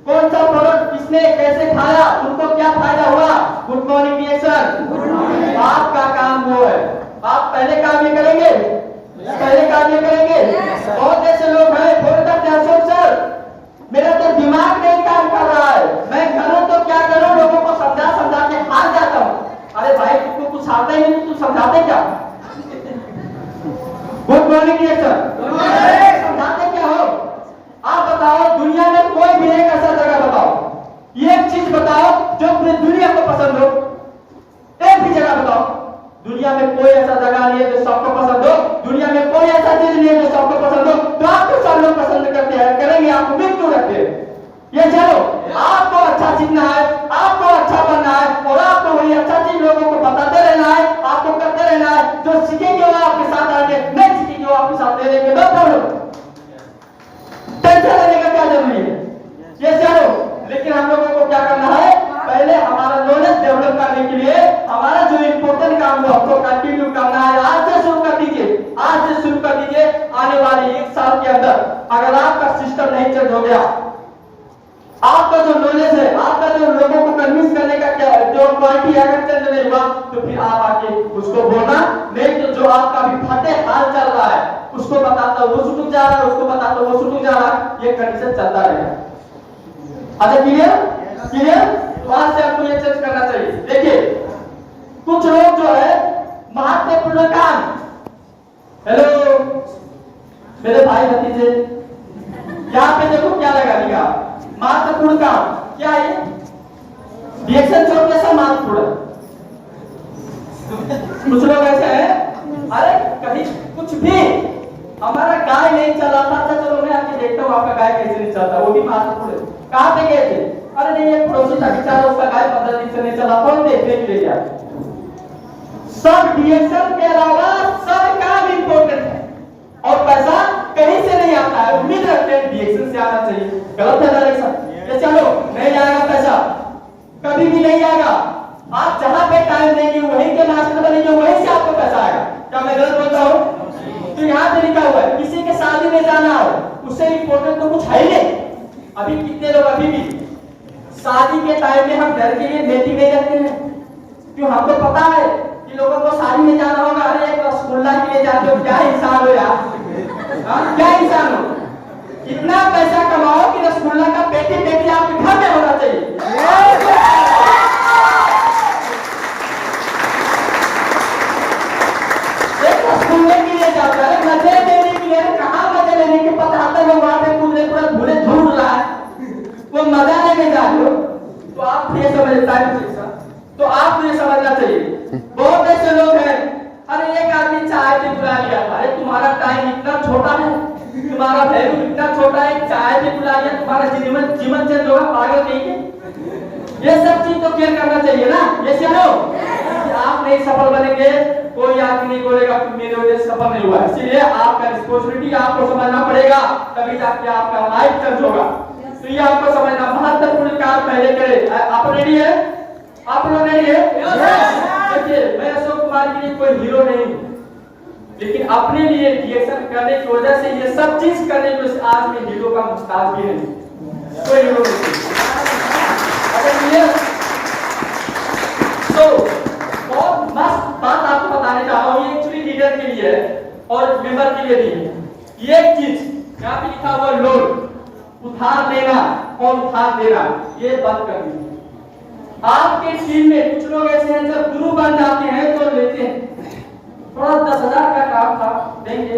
कौन सा प्रोडक्ट किसने कैसे खाया, उनको क्या फायदा हुआ। Good morning dear sir. आपका काम वो है, आप पहले काम ये करेंगे, पहले काम ये करेंगे। बहुत ऐसे लोग हैं फोन करते हैं, अशोक सर मेरा तो दिमाग नहीं काम कर रहा है, मैं करूं तो क्या करूं, लोगों को समझा समझा के हार जाता हूं। अरे भाई तुमको कुछ आता ही नहीं, तुम समझाते क्या। Good morning dear sir. समझाते क्या हो, आप बताओ दुनिया में कोई भी एक ऐसा जगह बताओ, एक चीज बताओ जो पूरी दुनिया को पसंद हो, एक भी जगह बताओ। दुनिया में कोई ऐसा जगह नहीं है जो सबको पसंद हो, दुनिया में कोई ऐसा चीज नहीं है जो सबको पसंद हो। तो आपको सब लोग पसंद करते हैं, करेंगे, आप उम्मीद क्यों रखते हैं। ये चलो आपको अच्छा सीखना है, आपको अच्छा बनना है, और आपको वही अच्छा चीज लोगों को बताते रहना है, आपको करते रहना है। जो सीखेंगे वो आपके साथ आएंगे, नहीं सीखेंगे वो आपके साथ दे देंगे। नो प्रॉब्लम, टेंशन लेने का क्या जरूरी है। ये चलो, लेकिन हम लोगों को क्या करना है, पहले हमारा नॉलेज डेवलप करने के लिए हमारा जो इम्पोर्टेंट काम है आपको कंटिन्यू करना है। आज से शुरू कर दीजिए, आज से शुरू कर दीजिए। आने वाले 1 साल के अंदर अगर आपका सिस्टम नहीं चेंज हो गया, आपका जो नॉलेज है, आपका जो लोगों को कन्विंस करने का क्या जो क्वालिटी अगर चेंज नहीं हुआ, तो फिर आप आके उसको बोलना, नहीं तो जो आपका भी फटे हाल चल रहा है उसको बताता वो सुटुक जा रहा है, उसको बताता वो सुटुक जा रहा है, ये कंडीशन चलता रहेगा। अच्छा क्लियर क्लियर। तो आज से आपको ये चेंज करना चाहिए। देखिए कुछ लोग जो है महत्वपूर्ण काम, हेलो मेरे भाई भतीजे, यहाँ पे देखो क्या लगा लिखा, महत्वपूर्ण काम क्या है, रिएक्शन शो कैसा महत्वपूर्ण। कुछ लोग ऐसे हैं, अरे कहीं कुछ भी हमारा गाय नहीं चला था, अच्छा चलो मैं आके देखता हूँ आपका गाय कैसे नहीं चलता, वो भी महत्वपूर्ण है। कहाँ पे गए थे, अरे नहीं एक पड़ोसी था बेचारा, उसका गाय 15 दिन से नहीं चला, कौन देखने के लिए गया। सब रिएक्शन के अलावा सब काम इंपॉर्टेंट है, और पैसा कहीं से नहीं आता है, उम्मीद रखते हैं रिएक्शन से आना चाहिए। गलत है डायरेक्शन। ये चलो नहीं आएगा पैसा, कभी भी नहीं आएगा। आप जहां पे टाइम देंगे वहीं के मास्टर बनेंगे, वहीं से आपको पैसा आएगा। क्या मैं गलत बोलता हूँ। तो यहाँ पे लिखा हुआ है किसी के शादी में जाना हो, उससे इंपॉर्टेंट तो कुछ है ही नहीं। अभी कितने लोग अभी भी शादी के टाइम में हम घर के लिए मेथी नहीं रखते हैं, क्यों, हमको पता है कि लोगों को शादी में जाना होगा। अरे एक रसगुल्ला के लिए जाते हो, क्या इंसान हो यार, क्या इंसान हो। इतना पैसा कमाओ कि रसगुल्ला का पेटी पेटी आपके घर में होना चाहिए। एक रसगुल्ले के लिए जाते हैं, मजे लेने के लिए, कहाँ मजे लेने के, 75 लोग वहां पे कूदने पूरा धूले धूल रहा है, वो मजा लेने जा रहे हो। तो आप ये समझता है, तो आपको ये समझना चाहिए। बहुत ऐसे लोग हैं, अरे एक आदमी चाय पे बुला लिया, अरे तुम्हारा टाइम इतना छोटा है, तुम्हारा वैल्यू इतना छोटा है, चाय पे बुला लिया, तुम्हारा जीवन चेंज होगा, पागल नहीं है। ये सब चीज तो केयर करना चाहिए ना। ये चलो आप नहीं सफल बनेंगे, कोई आदमी नहीं बोलेगा कि मेरे वजह से सफल नहीं हुआ। इसीलिए आपका रिस्पांसिबिलिटी आपको समझना पड़ेगा, तभी जाके आपका लाइफ चेंज होगा। तो ये आपको समझना, महत्वपूर्ण काम पहले करें। आप रेडी है, आप लोग रेडी है। देखिए मैं अशोक कुमार के लिए कोई हीरो नहीं हूं, लेकिन अपने लिए रिएक्शन करने की वजह से, ये सब चीज करने की वजह से आज मैं हीरो का मुस्ताज भी नहीं, कोई हीरो नहीं। तो बहुत मस्त बात आपको बताने जा रहा हूँ, ये एक्चुअली लीडर के लिए है और मेंबर के लिए भी है। ये एक चीज क्या और उधार देना, ये बंद कर दीजिए। आपके टीम में कुछ लोग ऐसे हैं जब गुरु बन जाते हैं तो लेते हैं, थोड़ा 10,000 का काम था देंगे,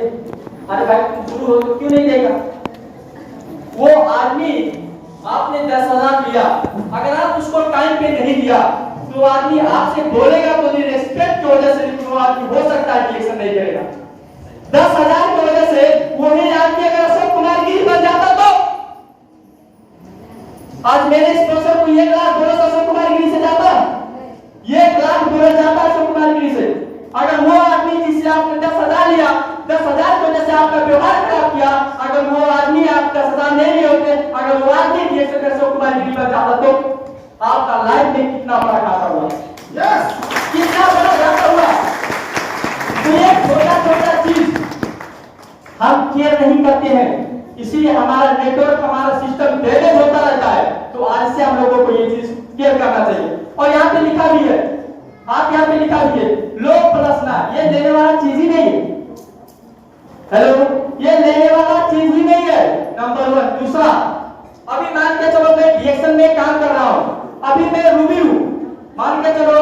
अरे भाई तुम गुरु हो तो क्यों नहीं देगा। वो आदमी आपने 10,000 दिया, अगर आप उसको टाइम पे नहीं दिया तो आदमी आपसे बोलेगा तो नहीं, रिस्पेक्ट की वजह से वो आदमी हो सकता है रिएक्शन नहीं करेगा। 10,000 की वजह से वही आदमी अगर अशोक कुमार गिरी बन जाता तो आज मेरे स्पॉन्सर को 1 लाख बोनस अशोक कुमार गिरी से जाता, 1 लाख बोनस जाता अशोक कुमार गिरी से। अगर वो आदमी जिससे आपने 10,000 लिया, 10,000 की वजह से आपका व्यवहार खराब किया, अगर वो आदमी आप 10,000 नहीं लिए होते, अगर वो आदमी रिएक्शन कर अशोक कुमार गिरी बन जाता तो आपका लाइफ में कितना बड़ा घाटा हुआ, कितना बड़ा घाटा हुआ। तो ये छोटा-छोटा चीज हम केयर नहीं करते हैं, इसीलिए हमारा नेटवर्क, हमारा सिस्टम डैमेज होता रहता है। तो आज से हम लोगों को ये चीज केयर करना चाहिए। और यहाँ पे लिखा भी है, आप यहाँ पे लिखा भी है, लोग प्लस ना, ये देने वाला चीज ही नहीं है। हेलो, ये लेने वाला चीज ही नहीं है, नंबर 1। दूसरा, अभी मान के चलो मैं रिएक्शन में काम कर रहा हूँ, अभी मैं रूबी हूँ, मान के चलो,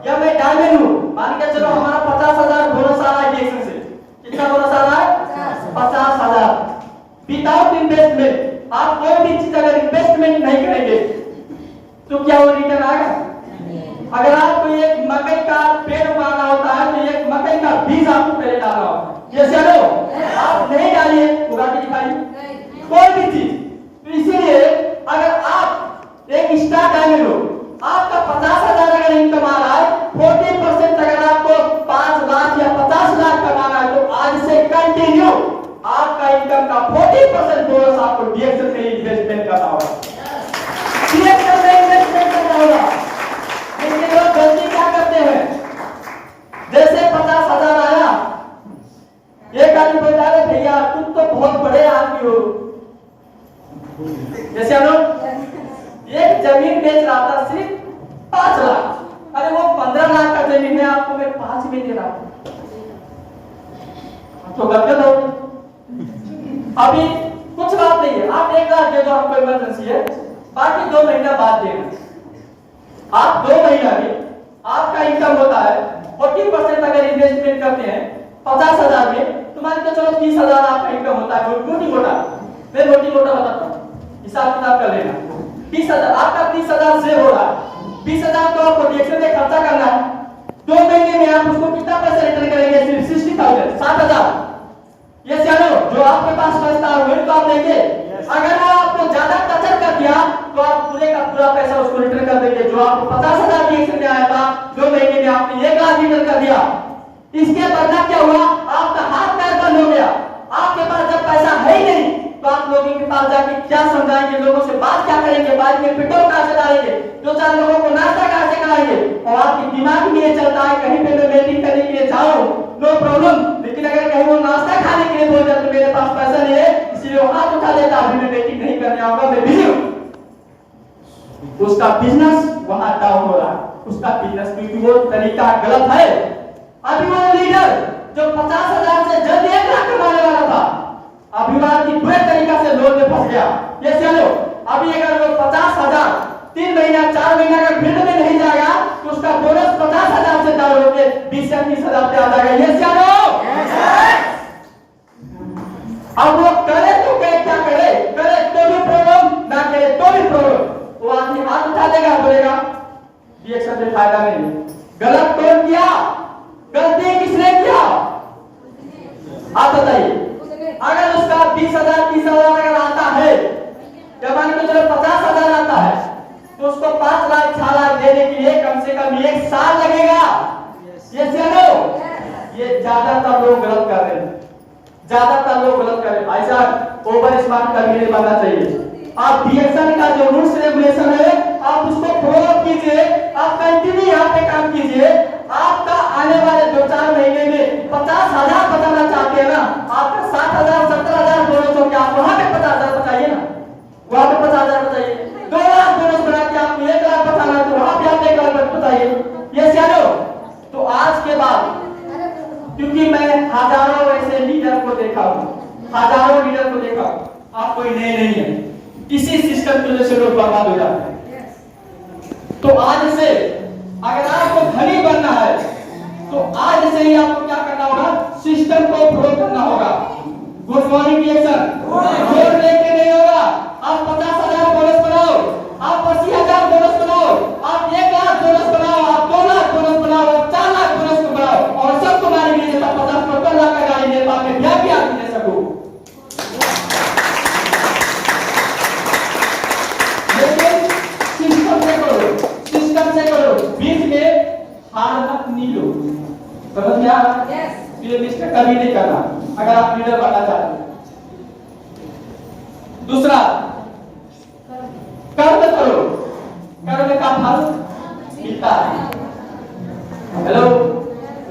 या मैं डायमंड हूँ, मान के चलो हमारा 50,000 बोनस आ रहा है रिएक्शन से। कितना बोनस आ रहा है? 50,000 विदाउट इन्वेस्टमेंट। आप कोई भी चीज अगर इन्वेस्टमेंट नहीं करेंगे तो क्या वो रिटर्न आएगा? अगर आपको एक मकई का पेड़ उगाना होता है तो एक मकई का बीज आपको पहले डालना होता है, ये चलो आप नहीं डालिए, उगा के दिखाइए कोई भी चीज। तो इसीलिए अगर आप एक स्टार डायमंड हो, आपका 50,000 अगर इनकम आ रहा है, 40% अगर आपको 5 लाख या 50 लाख कमाना है तो आज से कंटिन्यू आपका इनकम का 40% बोनस आपको डीएक्शन में इन्वेस्टमेंट करना होगा, डीएक्शन में इन्वेस्टमेंट करना होगा। लेकिन लोग गलती क्या करते हैं, जैसे 50,000 आया, एक आदमी बोलता है भैया तुम तो बहुत बड़े आदमी हो, जैसे हम लोग एक जमीन बेच रहा था सिर्फ 5 लाख, अरे वो 15 लाख का जमीन है, आपको मैं 5 में दे रहा हूं, तो गलत हो। अभी कुछ बात नहीं है, आप 1 लाख दे दो, आपको इमरजेंसी है, बाकी 2 महीना बाद देना। आप 2 महीना में आपका इनकम होता है 40% अगर इन्वेस्टमेंट करते हैं 50,000 में, तो मान के चलो 30,000 आपका इनकम होता है। मोटी मोटा, मैं मोटी मोटा बताता हूँ, हिसाब किताब कर लेना। 30,000 आपका 30,000 सेव हो रहा है, 20,000 तो आपको रिएक्शन में खर्चा करना है। 2 महीने में आप उसको कितना पैसा रिटर्न करेंगे? सिर्फ 60,000, 7,000। ये चलो जो आपके पास बचता है वही तो आप देंगे। अगर वो आपको ज्यादा टचर कर दिया तो आप पूरे का पूरा पैसा उसको रिटर्न कर देंगे। जो आपको 50,000 रिएक्शन में आया था, 2 महीने में आपने 1 लाख रिटर्न कर दिया। इसके बदला क्या हुआ? आपका हाथ पैर बंद हो गया। आपके पास जब पैसा है ही नहीं तो आप लोगों के पास जाके क्या समझाएंगे, लोगों से बात क्या करेंगे, बाद में पेट्रोल कहां से डालेंगे, 2-4 लोगों को नाश्ता कहां से कराएंगे, और आपके दिमाग में ये चलता है कहीं पे मैं मीटिंग करने के लिए जाऊं नो प्रॉब्लम, लेकिन अगर कहीं वो नाश्ता खाने के लिए बोल जाए तो मेरे पास पैसा नहीं है, इसलिए वो हाथ उठा लेता, अभी मैं मीटिंग नहीं करने आऊंगा, मैं बिजी हूं। उसका बिजनेस वहां डाउन हो रहा है, उसका बिजनेस, क्योंकि वो तरीका गलत है। अभी वो लीडर जो 50,000 से जल्द 1 लाख कमाने वाला था, अभिमान की बुरे तरीका से लोन में फंस गया। ये चलो अभी अगर वो 50,000 3 महीना 4 महीना का फील्ड में नहीं जाएगा तो उसका बोनस 50,000 से डाउन होकर 20 या 30,000 पे आ जाएगा। ये चलो अब वो करे तो क्या करे, करे तो भी प्रॉब्लम, ना करे तो भी प्रॉब्लम। वो आदमी हाथ उठा देगा, बोलेगा रिएक्शन से फायदा नहीं। गलत कौन किया? गलती किसने किया? आप बताइए। अगर उसका 20,000 30,000 अगर आता है, जब मान के चलो 50,000 आता है, तो उसको 5 लाख 6 लाख देने के लिए कम से कम 1 साल लगेगा। ये चलो ये ज्यादातर लोग गलत कर रहे हैं, ज्यादातर लोग गलत कर रहे हैं। भाई साहब ओवर स्मार्ट कभी नहीं बनना चाहिए। आप रिएक्शन का जो रूल्स रेगुलेशन है आप उसको फॉलो कीजिए, आप कंटिन्यू यहाँ पे काम कीजिए। आपका आने वाले 2-4 महीने में 50,000 बचाना चाहते हैं ना, आपका 7,000 17,000 बोनस हो गया, आप वहां पे 50,000 बचाइए ना, वहां पे 50,000 बचाइए। 2 लाख बोनस बना के आपको 1 लाख बचाना है तो वहां पे आप 1 लाख बचाइए। ये चलो तो आज के बाद, क्योंकि मैं हजारों ऐसे लीडर को देखा हूं, हजारों लीडर को देखा हूं, आप कोई नए नहीं है। इसी सिस्टम की वजह से लोग बर्बाद हो जाते हैं। तो आज से अगर आपको धनी बनना है तो आज से ही आपको क्या करना होगा, सिस्टम को फॉलो करना होगा। गुड मॉर्निंग रिएक्शन वोट लेके नहीं होगा। आप 50,000 बोनस बनाओ, आप 80,000 बोनस बनाओ, आप 1 लाख बोनस बनाओ, आप 2 लाख बोनस बनाओ, आप 4 लाख बोनस बनाओ और सब तुम्हारे लिए 50-70 लाख का गाड़ी दे पाओगे, क्या भी आप दे सको। लेकिन सिस्टम से करो, सिस्टम से करो, बीच में हार मत नीलो। समझ में आ रहा है? ये मिस्टेक कभी नहीं करना अगर आप लीडर बनना चाहते हैं। दूसरा, कर्म करो, कर्म का फल मिलता है। हेलो,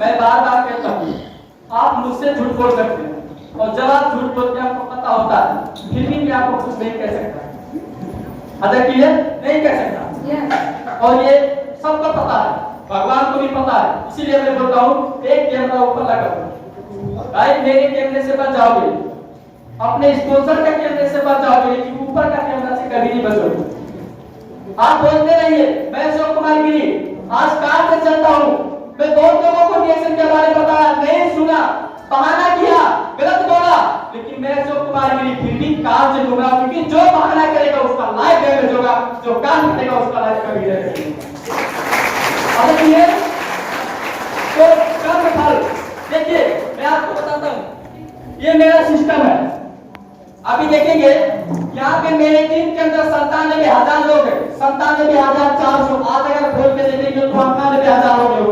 मैं बार बार कहता हूँ, आप मुझसे झूठ बोल सकते हैं और जब आप झूठ बोलते हैं आपको पता होता है, फिर भी मैं आपको कुछ नहीं कह सकता। अदा क्लियर नहीं कह सकता और ये सबको पता है, भगवान को भी पता है। इसीलिए मैं बोलता हूँ एक कैमरा ऊपर लगाओ, भाई मेरे कैमरे से बच जाओगे, अपने स्पॉन्सर का कैमरे से बच जाओगे, लेकिन ऊपर का कैमरा से कभी नहीं बचोगे। आप बोलते रहिए, मैं अशोक कुमार गिरी आज कार से चलता हूँ, मैं बहुत लोगों को रिएक्शन के बारे में बताया, नहीं सुना, बहाना किया, गलत बोला, लेकिन मैं अशोक कुमार गिरी फिर भी कार से घूम रहा हूँ, क्योंकि जो बहाना करेगा उसका लाइफ डैमेज होगा, जो काम करेगा उसका लाइफ कभी नहीं। तो कर्म फल देखिए, मैं आपको बताता हूँ, ये मेरा सिस्टम है। अभी देखेंगे यहाँ पे मेरे टीम के अंदर 97,000 लोग हैं, 97,400। आज अगर खोल के देखेंगे तो 98,000 लोग हैं,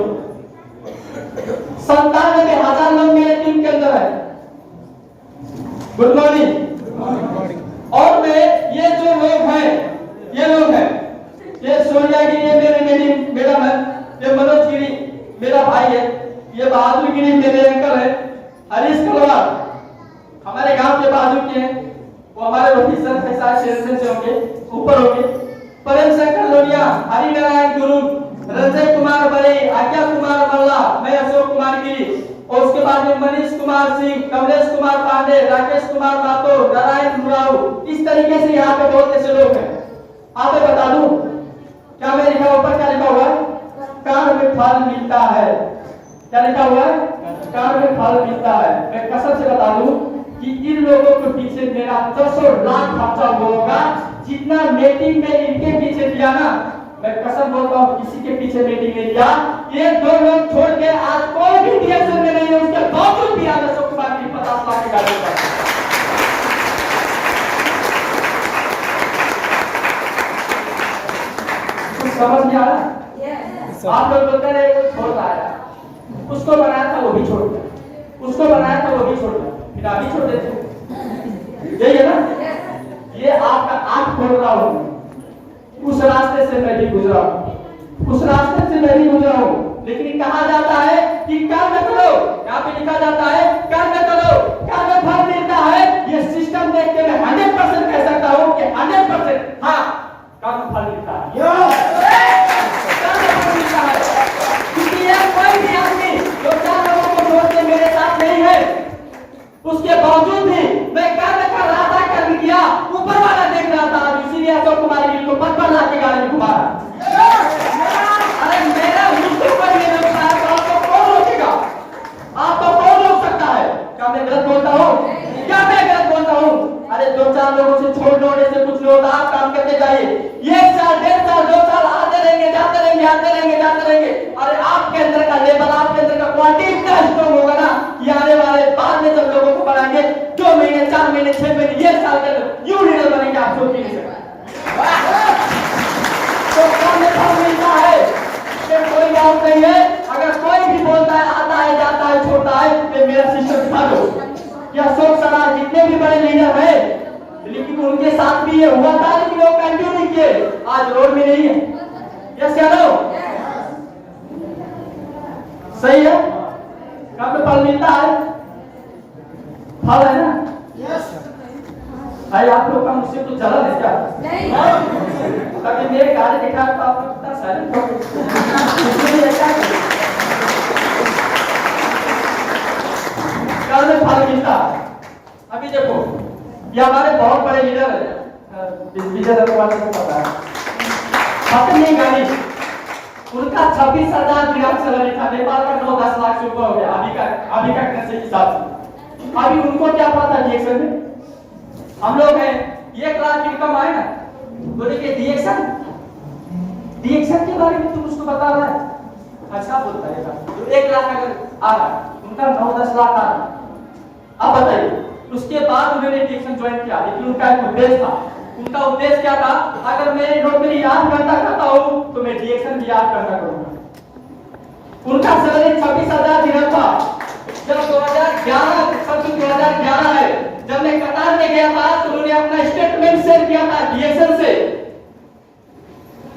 97,000 लोग मेरे टीम के अंदर है। Good morning. और मैं ये जो लोग हैं, ये लोग हैं, ये सोनिया गिरी मेरी मैडम है, ये मनोज गिरी मेरा भाई है, ये बहादुर गिरी मेरे अंकल है, हरीश कलवार हमारे गांव के बाजू के हैं, वो हमारे ऑफिसर के साथ शेरसन से होंगे, ऊपर होंगे, प्रेम शंकर लोनिया, हरिनारायण गुरु, रंजय कुमार बड़े, आज्ञा कुमार मल्ला, मैं अशोक कुमार गिरी, और उसके बाद में मनीष कुमार सिंह, कमलेश कुमार पांडे, राकेश कुमार मातो, नारायण मुराऊ। इस तरीके से यहाँ पे बहुत ऐसे लोग हैं। आप बता दूं क्या मैं लिखा ऊपर, क्या लिखा हुआ है, कर्म में फल मिलता है। क्या लिखा हुआ है, कर्म में फल मिलता है। मैं कसम से बता दूं कि इन लोगों के पीछे मेरा 10 लाख खर्चा होगा, जितना मीटिंग में इनके पीछे दिया ना, मैं कसम बोलता हूँ किसी के पीछे मीटिंग नहीं दिया। ये 2 लोग छोड़ के आज कोई भी रिएक्शन में नहीं है, उसके बावजूद भी आज अशोक कुमार की 50 लाख की गाड़ी पर। कुछ समझ में आ रहा है? आप लोग बोलते रहे वो छोड़ रहा है, उसको बनाया था वो भी छोड़ दिया, उसको बनाया था वो भी छोड़ दिया, फिर आप भी छोड़ देते। यही है ना, ये आपका आंख खोल रहा हूं, उस रास्ते से मैं भी गुजरा हूं, उस रास्ते से मैं भी गुजरा हूं, लेकिन कहा जाता है कि कर्म करो, यहाँ पे लिखा जाता है कर्म करो, कर्म फल मिलता है। ये सिस्टम देख के मैं 100% कह सकता हूं कि 100% हाँ कर्म फल मिलता है। कोई भी आदमी जो 4 लोगों को छोड़ के मेरे साथ नहीं है, उसके बावजूद भी मैं कर्म कर रहा था, कर्म किया, ऊपर वाला देख रहा था, इसीलिए अशोक कुमार गिरी को 55 लाख की गाड़ी में घुमा रहा। अरे मेरा मृत्यु पर ये रोकना है तो आपको कौन रोकेगा? आपको कौन रोक सकता है? क्या मैं गलत बोलता हूँ? क्या मैं गलत बोलता हूँ? अरे 2-4 लोगों से छोड़ होने से कुछ लोग आप काम करते जाइए, 1 साल 1.5 साल 2 साल आते रहेंगे, जाते रहेंगे, आते रहेंगे, जाते रहेंगे। अरे आपके अंदर का लेवल, आपके अंदर का क्वालिटी इतना स्ट्रॉन्ग होगा ना, ये आने वाले बाद में जब लोगों को बढ़ाएंगे 2 महीने 4 महीने 6 महीने 1 साल के अंदर यूं लीडर बनेंगे, आप सोच ही नहीं सकते। तो काम में फल मिलता है, कोई बात नहीं है। अगर कोई भी बोलता है आता है जाता है छोड़ता है, तो मेरा सिस्टम दिखा दो। या अशोक सराज जितने भी बड़े लीडर है, लेकिन उनके साथ भी ये हुआ था, लेकिन वो कंटिन्यू नहीं किए, आज रोड में नहीं है। यस या नो? सही है, कब फल मिलता है, फल है ना? भाई आप लोग का मुझसे कुछ जलन है क्या? कभी मेरे गाड़ी देखा तो आप लोग कितना साइलेंट हो गए। कल में फल मिलता। अभी देखो ये हमारे बहुत बड़े लीडर है, इस विजय दत्त को पता है। अपनी गाड़ी उनका 26,000 दिरहम सैलरी था, नेपाल का 9-10 लाख से ऊपर हो गया अभी का करेंसी के हिसाब से। अभी उनको क्या पता डीएक्शन में? हम लोग हैं 1 लाख इनकम आए ना, बोले कि डीएक्शन के बारे में तुम उसको बता रहा है। अच्छा बोलता है तो 1 लाख अगर आ रहा उनका 9-10 लाख आ रहा। अब बताइए उसके बाद उन्होंने डीएक्शन ज्वाइन किया, लेकिन उनका एक उद्देश्य था। उनका उद्देश्य क्या था? अगर मैं नौकरी 8 घंटा करता हूँ तो मैं डीएक्शन भी 8 घंटा करूंगा। उनका सैलरी 26,000 दिरहम था। जब 2011 है, जब मैं कतार में गया था तो उन्होंने अपना स्टेटमेंट शेयर किया था डीएक्शन से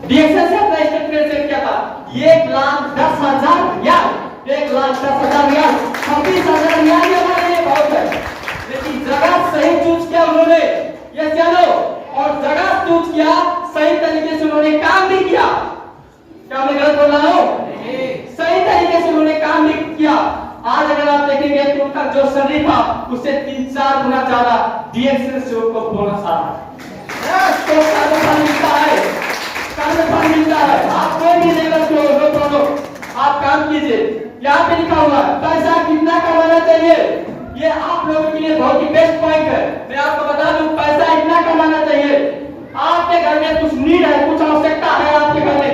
अपना स्टेटमेंट शेयर किया था। 1,10,000 रियाल, 1,10,000 रियाल, 26,000 रियाल ये हमारे लिए बहुत है। लेकिन जगह सही चूज किया उन्होंने, ये चलो, और जगह चूज किया सही तरीके से उन्होंने काम भी किया। क्या मैं गलत बोल रहा हूँ? सही तरीके से उन्होंने काम भी किया। आज अगर आप देखेंगे तो उनका जो सैलरी था उससे 3-4 गुना ज्यादा डीएक्शन से उनको बोनस आ रहा है। तो काम मिलता है। आप कोई भी लेवल पे हो, नो प्रॉब्लम, आप काम कीजिए। यहाँ पे लिखा हुआ है पैसा कितना कमाना चाहिए, ये आप लोगों के लिए बहुत ही बेस्ट पॉइंट है। मैं आपको बता दूं पैसा इतना कमाना चाहिए। आपके घर में कुछ नीड है, कुछ आवश्यकता है आपके घर में,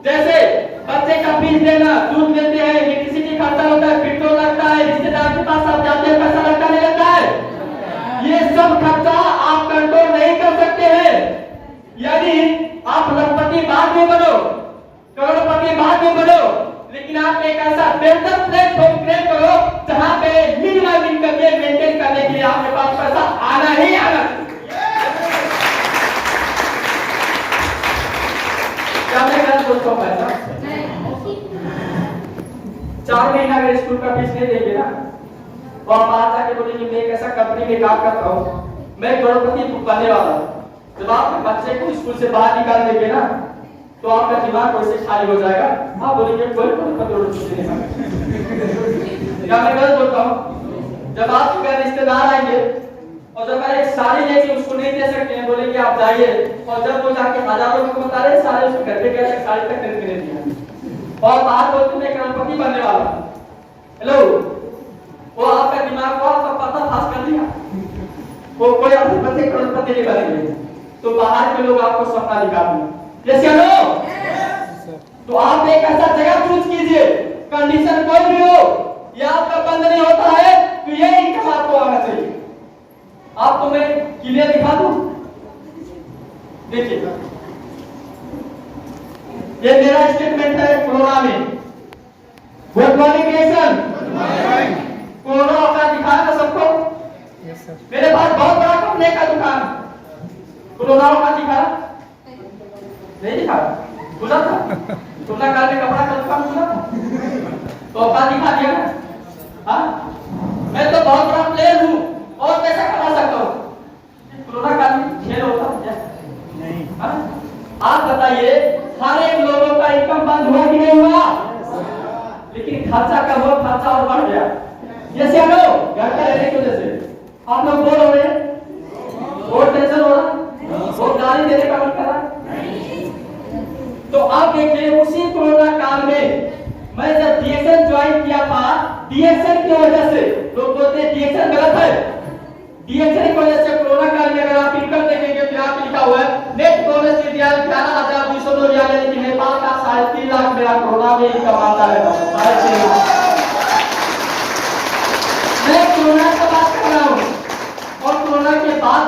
जैसे बच्चे का फीस देना, दूध लेते हैं, इलेक्ट्रिसिटी खर्चा होता है, पेट्रोल लगता है, रिश्तेदार के पास आप जाते हैं पैसा लगता नहीं लगता है। ये सब खर्चा आप कंट्रोल नहीं कर सकते हैं। यानी आप लखपति बाद में बनो, करोड़पति बाद में बनो, लेकिन आप एक ऐसा बेहतर प्लेटफॉर्म क्रिएट करो जहां पे मिनिमम इनकम मेंटेन करने के लिए आपके पास पैसा आना ही आना। क्या मैं गलत बोलता हूं? पैसा 4 महीना अगर स्कूल का फीस नहीं देंगे ना तो आप आज आके बोलेंगे मैं एक ऐसा कंपनी में काम करता हूँ, मैं करोड़पति बनने वाला हूँ। जब आप बच्चे को स्कूल से बाहर निकाल देंगे ना तो आपका दिमाग वैसे खाली हो जाएगा, आप बोलेंगे कोई करोड़पति नहीं। क्या मैं गलत बोलता हूँ? जब आपके घर रिश्तेदार आएंगे और जब मैं एक साड़ी लेके उसको नहीं दे सकते हैं, बोलेंगे आप जाइए, और जब वो जाके हजारों को बता रहे सारे उसके घर पे गए साड़ी तक खरीद के नहीं दिया और बाहर बोलते मैं करोड़पति बनने वाला हूं। हेलो, वो आपका दिमाग को आपका पता फास कर दिया, वो कोई आपके बच्चे करोड़पति नहीं बनेंगे, तो बाहर के लोग आपको सपना दिखा देंगे। यस या नो? तो आप एक ऐसा जगह चूज कीजिए, कंडीशन कोई भी हो, ये आपका बंद नहीं होता है तो ये इनकम आपको आना चाहिए। आपको मैं क्लियर दिखा दूं, देखिए ये मेरा स्टेटमेंट है कोरोना में। गुड मॉर्निंग नेशन, कोरोना का दिखा था सबको। मेरे पास बहुत बड़ा कपड़े का दुकान, कोरोना का दिखा नहीं दिखा खुला था, कोरोना काल में कपड़ा का दुकान खुला था तो अपना दिखा दिया ना। हाँ, मैं तो बहुत बड़ा प्लेयर हूँ और पैसा कमा सकता हूँ। कोरोना काल में खेल होता है नहीं? आप बताइए हर एक लोगों का इनकम बंद हुआ कि नहीं हुआ? लेकिन खर्चा कम हो, खर्चा और बढ़ गया। जैसे हम लोग घर का रहने की वजह से आप लोग बोर हो रहे हैं, बहुत टेंशन हो रहा, बहुत गाली देने का मन कर रहा। तो आप देखिए उसी कोरोना काल में मैं जब डीएक्शन ज्वाइन किया था, डीएक्शन की वजह से लोग बोलते हैं डीएक्शन गलत है, डीएक्शन की वजह से कोरोना काल में अगर आप इनकम देखेंगे तो यहाँ पे लिखा हुआ है नेट बोनस रियाल 11,209 रियाल, लेकिन नेपाल का 3.5 लाख मेरा कोरोना में इनकम आता है। 3.5 लाख मैं कोरोना की बात कर रहा हूँ और कोरोना के बाद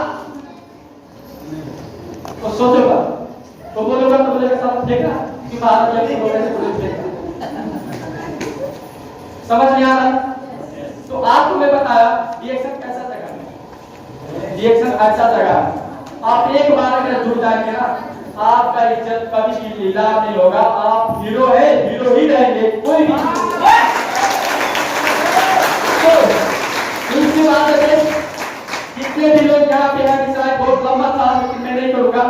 तो सोचोगा तो बोलोगा तो बोलेगा सब देखा कि बाहर जाके बोलने से पुलिस देखा। समझ नहीं आ रहा? तो आपको मैं बताया डीएक्शन कैसा जगह है, डीएक्शन ऐसा जगह है आप एक बार अगर जुड़ जाएंगे ना आपका इज्जत कभी भी लीला नहीं होगा, आप हीरो है, हीरो ही रहेंगे कोई भी। तो दूसरी बात है जितने भी लोग यहाँ पे हैं, शायद बहुत लंबा था लेकिन मैं नहीं करूंगा।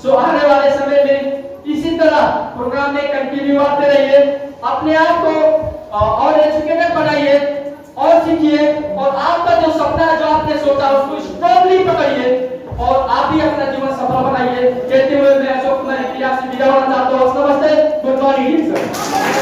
सो आने वाले समय में इसी तरह प्रोग्राम में कंटिन्यू आते रहिए, अपने आप को और एजुकेटेड बनाइए और सीखिए, और आपका जो सपना है जो आपने सोचा उसको स्ट्रांगली पकड़िए और आप भी अपना जीवन सफल बनाइए। विदा होना चाहता हूँ। नमस्ते, गुड मॉर्निंग सर।